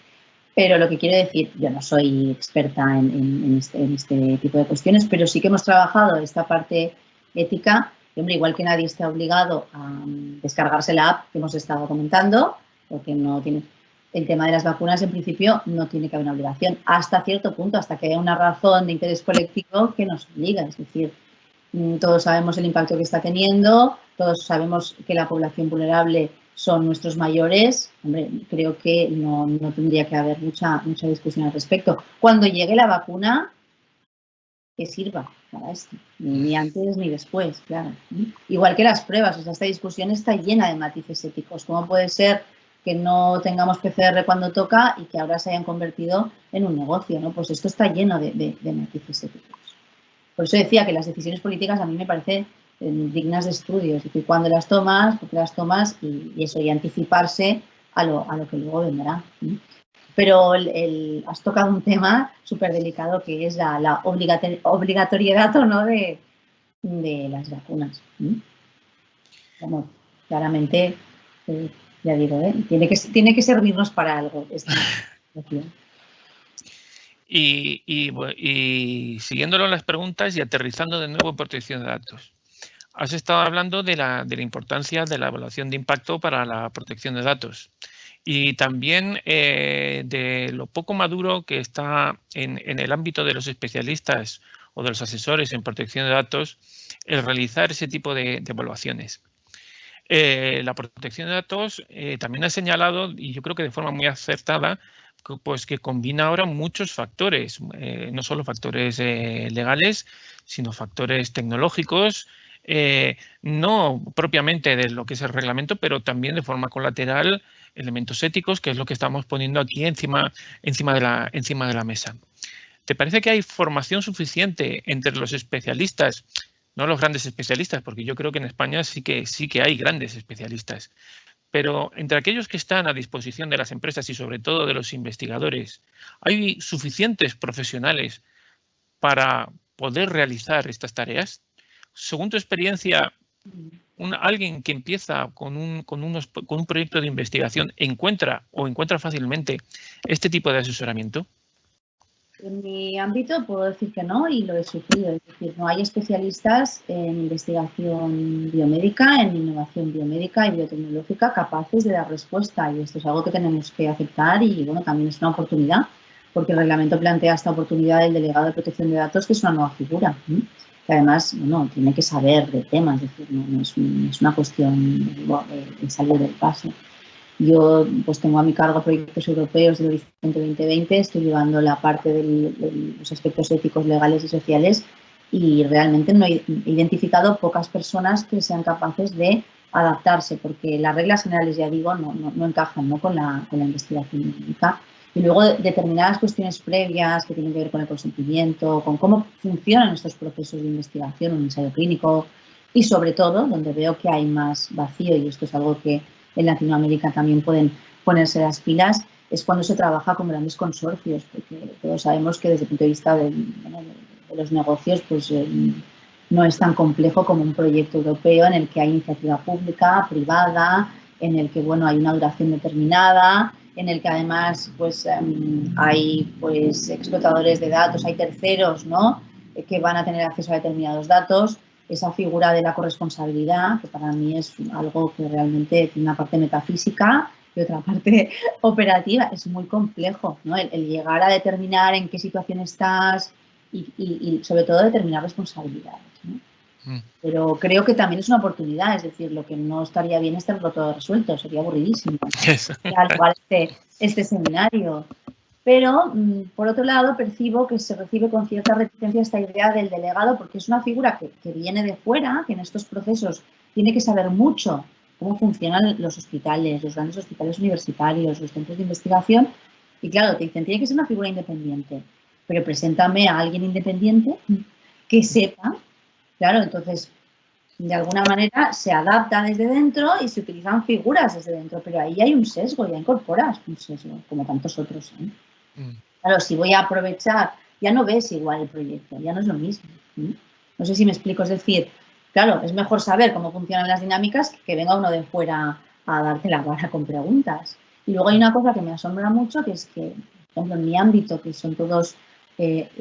Pero lo que quiero decir, yo no soy experta en este tipo de cuestiones, pero sí que hemos trabajado esta parte ética. Y, hombre, igual que nadie está obligado a descargarse la app que hemos estado comentando, porque no tiene el tema de las vacunas, en principio, no tiene que haber una obligación hasta cierto punto, hasta que haya una razón de interés colectivo que nos obliga. Es decir, todos sabemos el impacto que está teniendo, todos sabemos que la población vulnerable son nuestros mayores. Hombre, creo que no tendría que haber mucha discusión al respecto. Cuando llegue la vacuna, que sirva para esto, ni antes ni después, claro. Igual que las pruebas, o sea, esta discusión está llena de matices éticos. ¿Cómo puede ser que no tengamos PCR cuando toca y que ahora se hayan convertido en un negocio, ¿no? Pues esto está lleno de matices éticos. Por eso decía que las decisiones políticas a mí me parecen dignas de estudio, es decir, cuándo las tomas, por qué las tomas y eso, y anticiparse a lo que luego vendrá. Pero has tocado un tema súper delicado que es la obligatoriedad o no de las vacunas. Bueno, claramente, ya digo, tiene que servirnos para algo esta situación. Y siguiéndolo las preguntas y aterrizando de nuevo en protección de datos. Has estado hablando de la importancia de la evaluación de impacto para la protección de datos y también de lo poco maduro que está en el ámbito de los especialistas o de los asesores en protección de datos el realizar ese tipo de evaluaciones. La protección de datos también ha señalado, y yo creo que de forma muy acertada, pues que combina ahora muchos factores, no solo factores legales, sino factores tecnológicos, no propiamente de lo que es el reglamento, pero también de forma colateral, elementos éticos, que es lo que estamos poniendo aquí encima de la mesa. ¿Te parece que hay formación suficiente entre los especialistas? No los grandes especialistas, porque yo creo que en España sí que hay grandes especialistas. Pero entre aquellos que están a disposición de las empresas y sobre todo de los investigadores, ¿hay suficientes profesionales para poder realizar estas tareas? Según tu experiencia, alguien que empieza con un proyecto de investigación encuentra fácilmente este tipo de asesoramiento. En mi ámbito puedo decir que no y lo he sufrido. Es decir, no hay especialistas en investigación biomédica, en innovación biomédica y biotecnológica capaces de dar respuesta. Y esto es algo que tenemos que aceptar y, bueno, también es una oportunidad, porque el reglamento plantea esta oportunidad del delegado de protección de datos, que es una nueva figura, que además, bueno, tiene que saber de temas, es decir, no es una cuestión de salir del paso. Yo pues tengo a mi cargo proyectos europeos del Horizonte 2020, estoy llevando la parte de los aspectos éticos, legales y sociales y realmente no he identificado pocas personas que sean capaces de adaptarse, porque las reglas generales, ya digo, no encajan, ¿no?, con la investigación médica. Y luego determinadas cuestiones previas que tienen que ver con el consentimiento, con cómo funcionan estos procesos de investigación, un ensayo clínico y sobre todo, donde veo que hay más vacío, y esto es algo que en Latinoamérica también pueden ponerse las pilas, es cuando se trabaja con grandes consorcios, porque todos sabemos que desde el punto de vista de los negocios pues no es tan complejo como un proyecto europeo en el que hay iniciativa pública, privada, en el que, bueno, hay una duración determinada, en el que además pues hay pues explotadores de datos, hay terceros, ¿no?, que van a tener acceso a determinados datos. Esa figura de la corresponsabilidad, que para mí es algo que realmente tiene una parte metafísica y otra parte operativa, es muy complejo, ¿no? El llegar a determinar en qué situación estás y sobre todo determinar responsabilidades, ¿no? Pero creo que también es una oportunidad, es decir, lo que no estaría bien es tenerlo todo resuelto, sería aburridísimo, ¿no? Al igual este seminario. Pero, por otro lado, percibo que se recibe con cierta reticencia esta idea del delegado, porque es una figura que viene de fuera, que en estos procesos tiene que saber mucho cómo funcionan los hospitales, los grandes hospitales universitarios, los centros de investigación. Y claro, te dicen, tiene que ser una figura independiente, pero preséntame a alguien independiente que sepa. Claro, entonces, de alguna manera se adapta desde dentro y se utilizan figuras desde dentro, pero ahí hay un sesgo, ya incorporas un sesgo, como tantos otros, ¿eh? Claro, si voy a aprovechar, ya no ves igual el proyecto, ya no es lo mismo. No sé si me explico, es decir, claro, es mejor saber cómo funcionan las dinámicas que venga uno de fuera a darte la vara con preguntas. Y luego hay una cosa que me asombra mucho, que es que, por ejemplo, en mi ámbito, que son todos,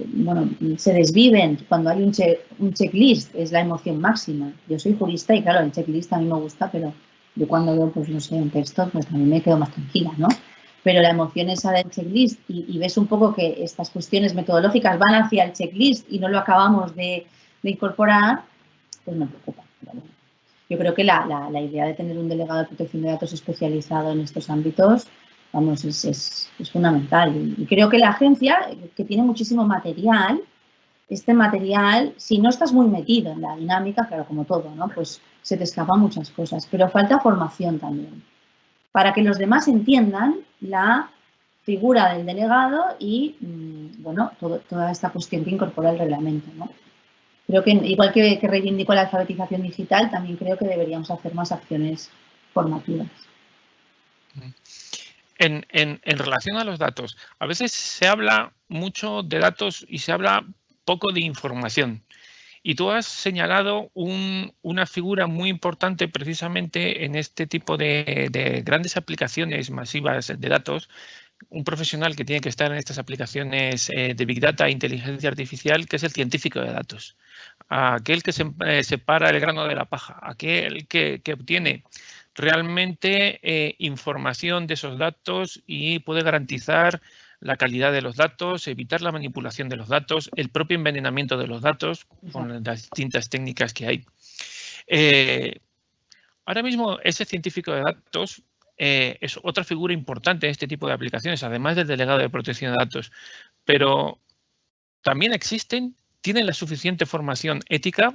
bueno, se desviven cuando hay un checklist, es la emoción máxima. Yo soy jurista y claro, el checklist a mí me gusta, pero yo cuando veo, pues no sé, un texto, pues también me quedo más tranquila, ¿no? Pero la emoción esa del checklist y ves un poco que estas cuestiones metodológicas van hacia el checklist y no lo acabamos de incorporar, pues me preocupa. Pero bueno, yo creo que la idea de tener un delegado de protección de datos especializado en estos ámbitos, vamos, es fundamental. Y creo que la agencia, que tiene muchísimo material, este material, si no estás muy metido en la dinámica, claro, como todo, ¿no?, pues se te escapan muchas cosas, pero falta formación también, para que los demás entiendan la figura del delegado y, bueno, toda esta cuestión que incorpora el reglamento, ¿no? Creo que, igual que reivindico la alfabetización digital, también creo que deberíamos hacer más acciones formativas. En relación a los datos, a veces se habla mucho de datos y se habla poco de información. Y tú has señalado una figura muy importante precisamente en este tipo de grandes aplicaciones masivas de datos, un profesional que tiene que estar en estas aplicaciones de Big Data e inteligencia artificial, que es el científico de datos. Aquel que separa el grano de la paja, aquel que obtiene realmente información de esos datos y puede garantizar la calidad de los datos, evitar la manipulación de los datos, el propio envenenamiento de los datos con las distintas técnicas que hay. Ahora mismo ese científico de datos es otra figura importante en este tipo de aplicaciones, además del delegado de protección de datos, pero también tienen la suficiente formación ética,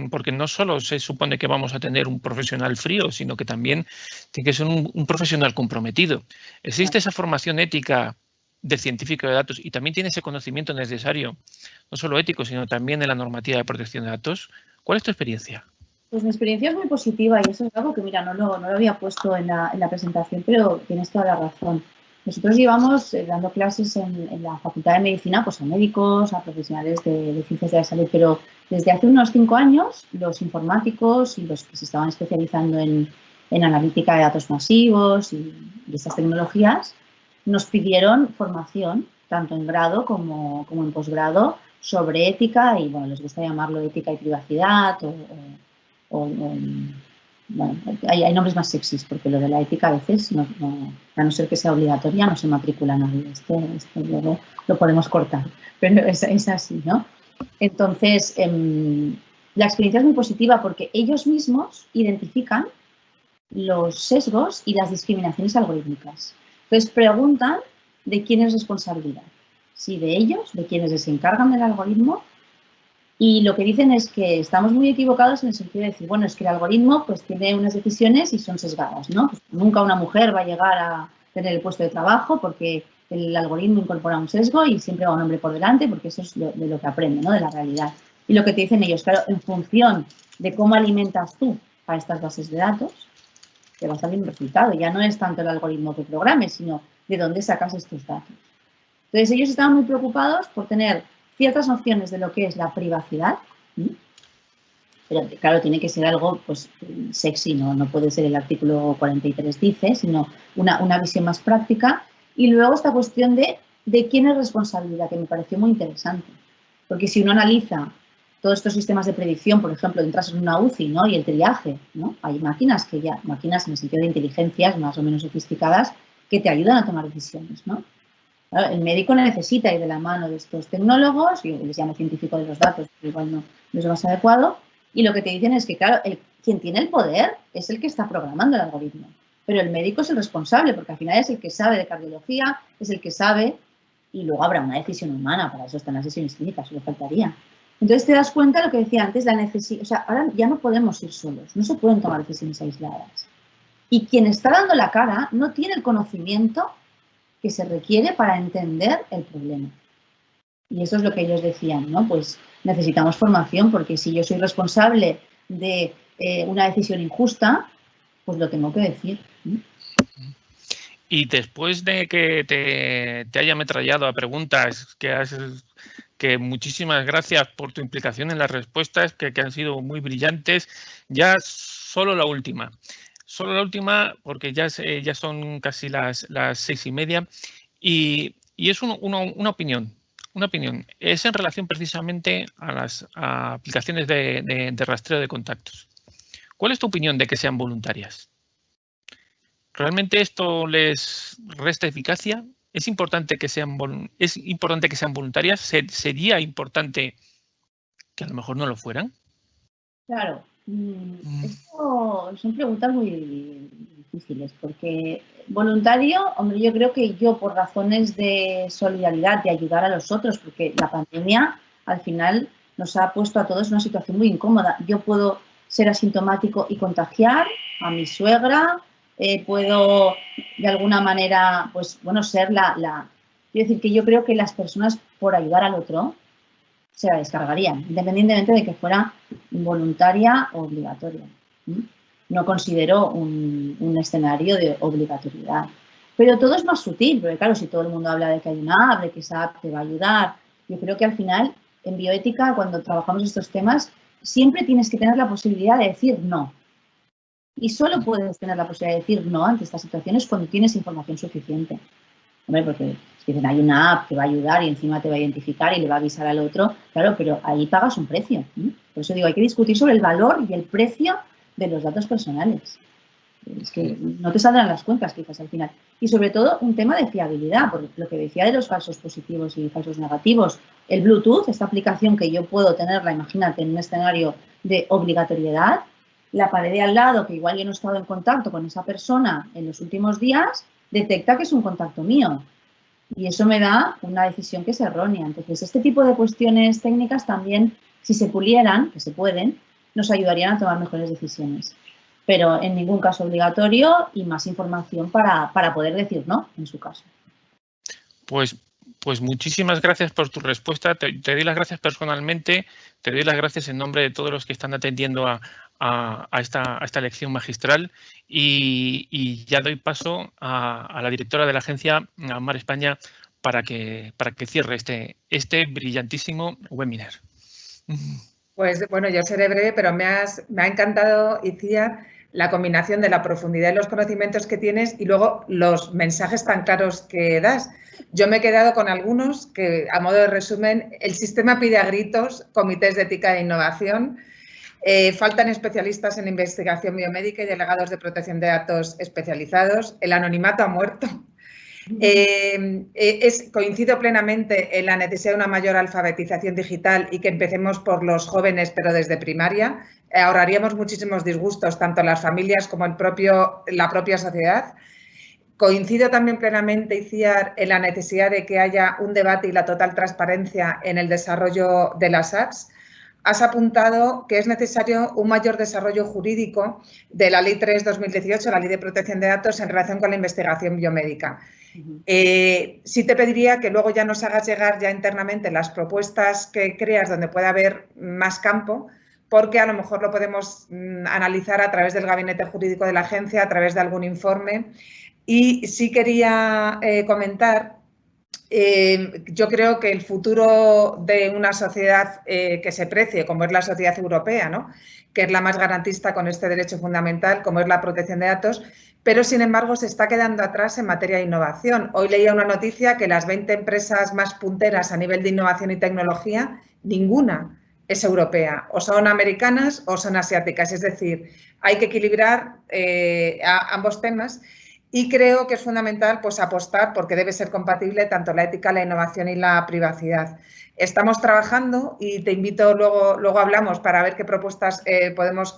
porque no solo se supone que vamos a tener un profesional frío, sino que también tiene que ser un profesional comprometido. ¿Existe esa formación ética del científico de datos y también tiene ese conocimiento necesario, no solo ético, sino también en la normativa de protección de datos? ¿Cuál es tu experiencia? Pues mi experiencia es muy positiva y eso es algo que, mira, no lo había puesto en la presentación, pero tienes toda la razón. Nosotros llevamos dando clases en la Facultad de Medicina pues a médicos, a profesionales de ciencias de la salud, pero desde hace unos 5 años los informáticos y los que se estaban especializando en analítica de datos masivos y estas tecnologías nos pidieron formación, tanto en grado como en posgrado, sobre ética y, bueno, les gusta llamarlo ética y privacidad bueno, hay nombres más sexys, porque lo de la ética a veces, a no ser que sea obligatoria, no se matricula nadie. Este luego lo podemos cortar, pero es así, ¿no? Entonces, la experiencia es muy positiva porque ellos mismos identifican los sesgos y las discriminaciones algorítmicas. Entonces, preguntan de quién es responsabilidad. Si de ellos, de quienes se encargan del algoritmo. Y lo que dicen es que estamos muy equivocados en el sentido de decir, bueno, es que el algoritmo pues tiene unas decisiones y son sesgadas, ¿no? Pues nunca una mujer va a llegar a tener el puesto de trabajo porque el algoritmo incorpora un sesgo y siempre va un hombre por delante porque eso es de lo que aprende, ¿no? De la realidad. Y lo que te dicen ellos, claro, en función de cómo alimentas tú a estas bases de datos, te va a salir un resultado. Ya no es tanto el algoritmo que programes, sino de dónde sacas estos datos. Entonces, ellos estaban muy preocupados por tener ciertas nociones de lo que es la privacidad, pero claro, tiene que ser algo pues sexy, no puede ser el artículo 43 dice, sino una visión más práctica. Y luego esta cuestión de quién es responsabilidad, que me pareció muy interesante. Porque si uno analiza todos estos sistemas de predicción, por ejemplo, entras en una UCI, ¿no? Y el triaje, ¿no? Hay máquinas máquinas en el sentido de inteligencias más o menos sofisticadas que te ayudan a tomar decisiones, ¿no? El médico necesita ir de la mano de estos tecnólogos, yo les llamo científico de los datos, pero igual no es lo más adecuado, y lo que te dicen es que, claro, quien tiene el poder es el que está programando el algoritmo, pero el médico es el responsable, porque al final es el que sabe de cardiología, es el que sabe, y luego habrá una decisión humana, para eso están las sesiones clínicas, solo faltaría. Entonces te das cuenta de lo que decía antes, la necesidad, o sea, ahora ya no podemos ir solos, no se pueden tomar decisiones aisladas. Y quien está dando la cara no tiene el conocimiento que se requiere para entender el problema. Y eso es lo que ellos decían, ¿no? Pues necesitamos formación porque si yo soy responsable de una decisión injusta, pues lo tengo que decir. Y después de que te haya ametrallado a preguntas que muchísimas gracias por tu implicación en las respuestas, que han sido muy brillantes, ya solo la última. Solo la última, porque ya son casi las 6:30 y es una opinión. Una opinión. Es en relación precisamente a las aplicaciones de rastreo de contactos. ¿Cuál es tu opinión de que sean voluntarias? ¿Realmente esto les resta eficacia? ¿Es importante que sean voluntarias? ¿Sería importante que a lo mejor no lo fueran? Claro. Esto son preguntas muy difíciles porque voluntario, hombre, yo creo que por razones de solidaridad, de ayudar a los otros, porque la pandemia al final nos ha puesto a todos en una situación muy incómoda. Yo puedo ser asintomático y contagiar a mi suegra, puedo de alguna manera, pues bueno, ser quiero decir que yo creo que las personas por ayudar al otro se la descargarían, independientemente de que fuera voluntaria o obligatoria. No considero un escenario de obligatoriedad. Pero todo es más sutil, porque claro, si todo el mundo habla de que hay una app, de que esa app te va a ayudar, yo creo que al final, en bioética, cuando trabajamos estos temas, siempre tienes que tener la posibilidad de decir no. Y solo puedes tener la posibilidad de decir no ante estas situaciones cuando tienes información suficiente. Hombre, porque dicen, hay una app que va a ayudar y encima te va a identificar y le va a avisar al otro. Claro, pero ahí pagas un precio. Por eso digo, hay que discutir sobre el valor y el precio de los datos personales. Es que no te saldrán las cuentas quizás al final. Y sobre todo un tema de fiabilidad, porque lo que decía de los falsos positivos y falsos negativos, el Bluetooth, esta aplicación que yo puedo tenerla, imagínate, en un escenario de obligatoriedad, la pared de al lado, que igual yo no he estado en contacto con esa persona en los últimos días, detecta que es un contacto mío. Y eso me da una decisión que es errónea. Entonces, este tipo de cuestiones técnicas también, si se pulieran, que se pueden, nos ayudarían a tomar mejores decisiones. Pero en ningún caso obligatorio y más información para poder decir no, en su caso. Pues muchísimas gracias por tu respuesta. Te doy las gracias personalmente, te doy las gracias en nombre de todos los que están atendiendo a esta lección magistral y ya doy paso a la directora de la agencia, a Mar España, para que cierre este brillantísimo webinar. Pues bueno, yo seré breve, pero me ha encantado, Itziar, la combinación de la profundidad de los conocimientos que tienes y luego los mensajes tan claros que das. Yo me he quedado con algunos que, a modo de resumen, el sistema pide a gritos comités de ética e innovación, faltan especialistas en investigación biomédica y delegados de protección de datos especializados, el anonimato ha muerto. Coincido plenamente en la necesidad de una mayor alfabetización digital y que empecemos por los jóvenes, pero desde primaria. Ahorraríamos muchísimos disgustos, tanto las familias como la propia sociedad. Coincido también plenamente, Itziar, en la necesidad de que haya un debate y la total transparencia en el desarrollo de las apps. Has apuntado que es necesario un mayor desarrollo jurídico de la Ley 3/2018, la Ley de Protección de Datos, en relación con la investigación biomédica. Sí te pediría que luego ya nos hagas llegar ya internamente las propuestas que creas donde pueda haber más campo, porque a lo mejor lo podemos analizar a través del gabinete jurídico de la agencia, a través de algún informe. Y sí quería comentar, yo creo que el futuro de una sociedad que se precie, como es la sociedad europea, ¿no?, que es la más garantista con este derecho fundamental, como es la protección de datos, pero sin embargo se está quedando atrás en materia de innovación. Hoy leía una noticia que las 20 empresas más punteras a nivel de innovación y tecnología, ninguna es europea, o son americanas o son asiáticas, es decir, hay que equilibrar ambos temas. Y creo que es fundamental pues, apostar porque debe ser compatible tanto la ética, la innovación y la privacidad. Estamos trabajando y te invito, luego hablamos para ver qué propuestas podemos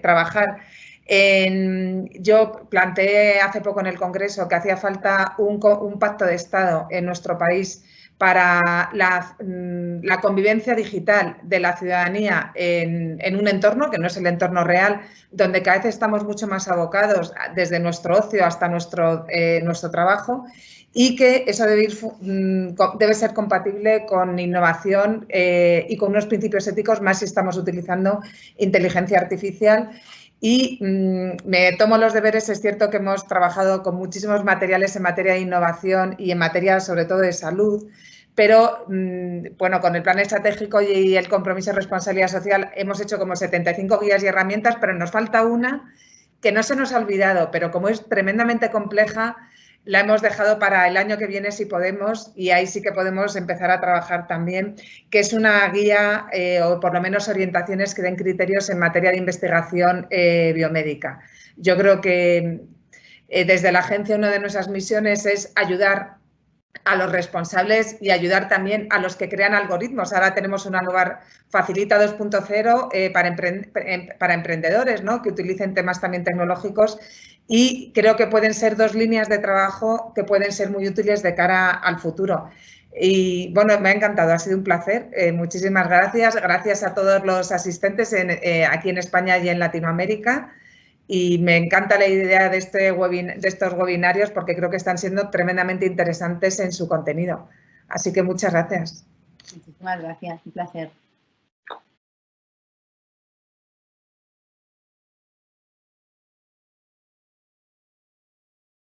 trabajar. Yo planteé hace poco en el Congreso que hacía falta un pacto de Estado en nuestro país para la convivencia digital de la ciudadanía en un entorno que no es el entorno real, donde cada vez estamos mucho más abocados desde nuestro ocio hasta nuestro trabajo, y que eso debe ser compatible con innovación y con unos principios éticos, más si estamos utilizando inteligencia artificial. Y me tomo los deberes. Es cierto que hemos trabajado con muchísimos materiales en materia de innovación y en materia sobre todo de salud, pero bueno, con el plan estratégico y el compromiso de responsabilidad social hemos hecho como 75 guías y herramientas, pero nos falta una que no se nos ha olvidado, pero como es tremendamente compleja, la hemos dejado para el año que viene si podemos, y ahí sí que podemos empezar a trabajar también, que es una guía o por lo menos orientaciones que den criterios en materia de investigación biomédica. Yo creo que desde la agencia una de nuestras misiones es ayudar a los responsables y ayudar también a los que crean algoritmos. Ahora tenemos una nueva Facilita 2.0 para emprendedores, ¿no?, que utilicen temas también tecnológicos, y creo que pueden ser dos líneas de trabajo que pueden ser muy útiles de cara al futuro. Y bueno, me ha encantado, ha sido un placer. Muchísimas gracias. Gracias a todos los asistentes aquí en España y en Latinoamérica. Y me encanta la idea de estos webinarios porque creo que están siendo tremendamente interesantes en su contenido. Así que muchas gracias. Muchísimas gracias, un placer.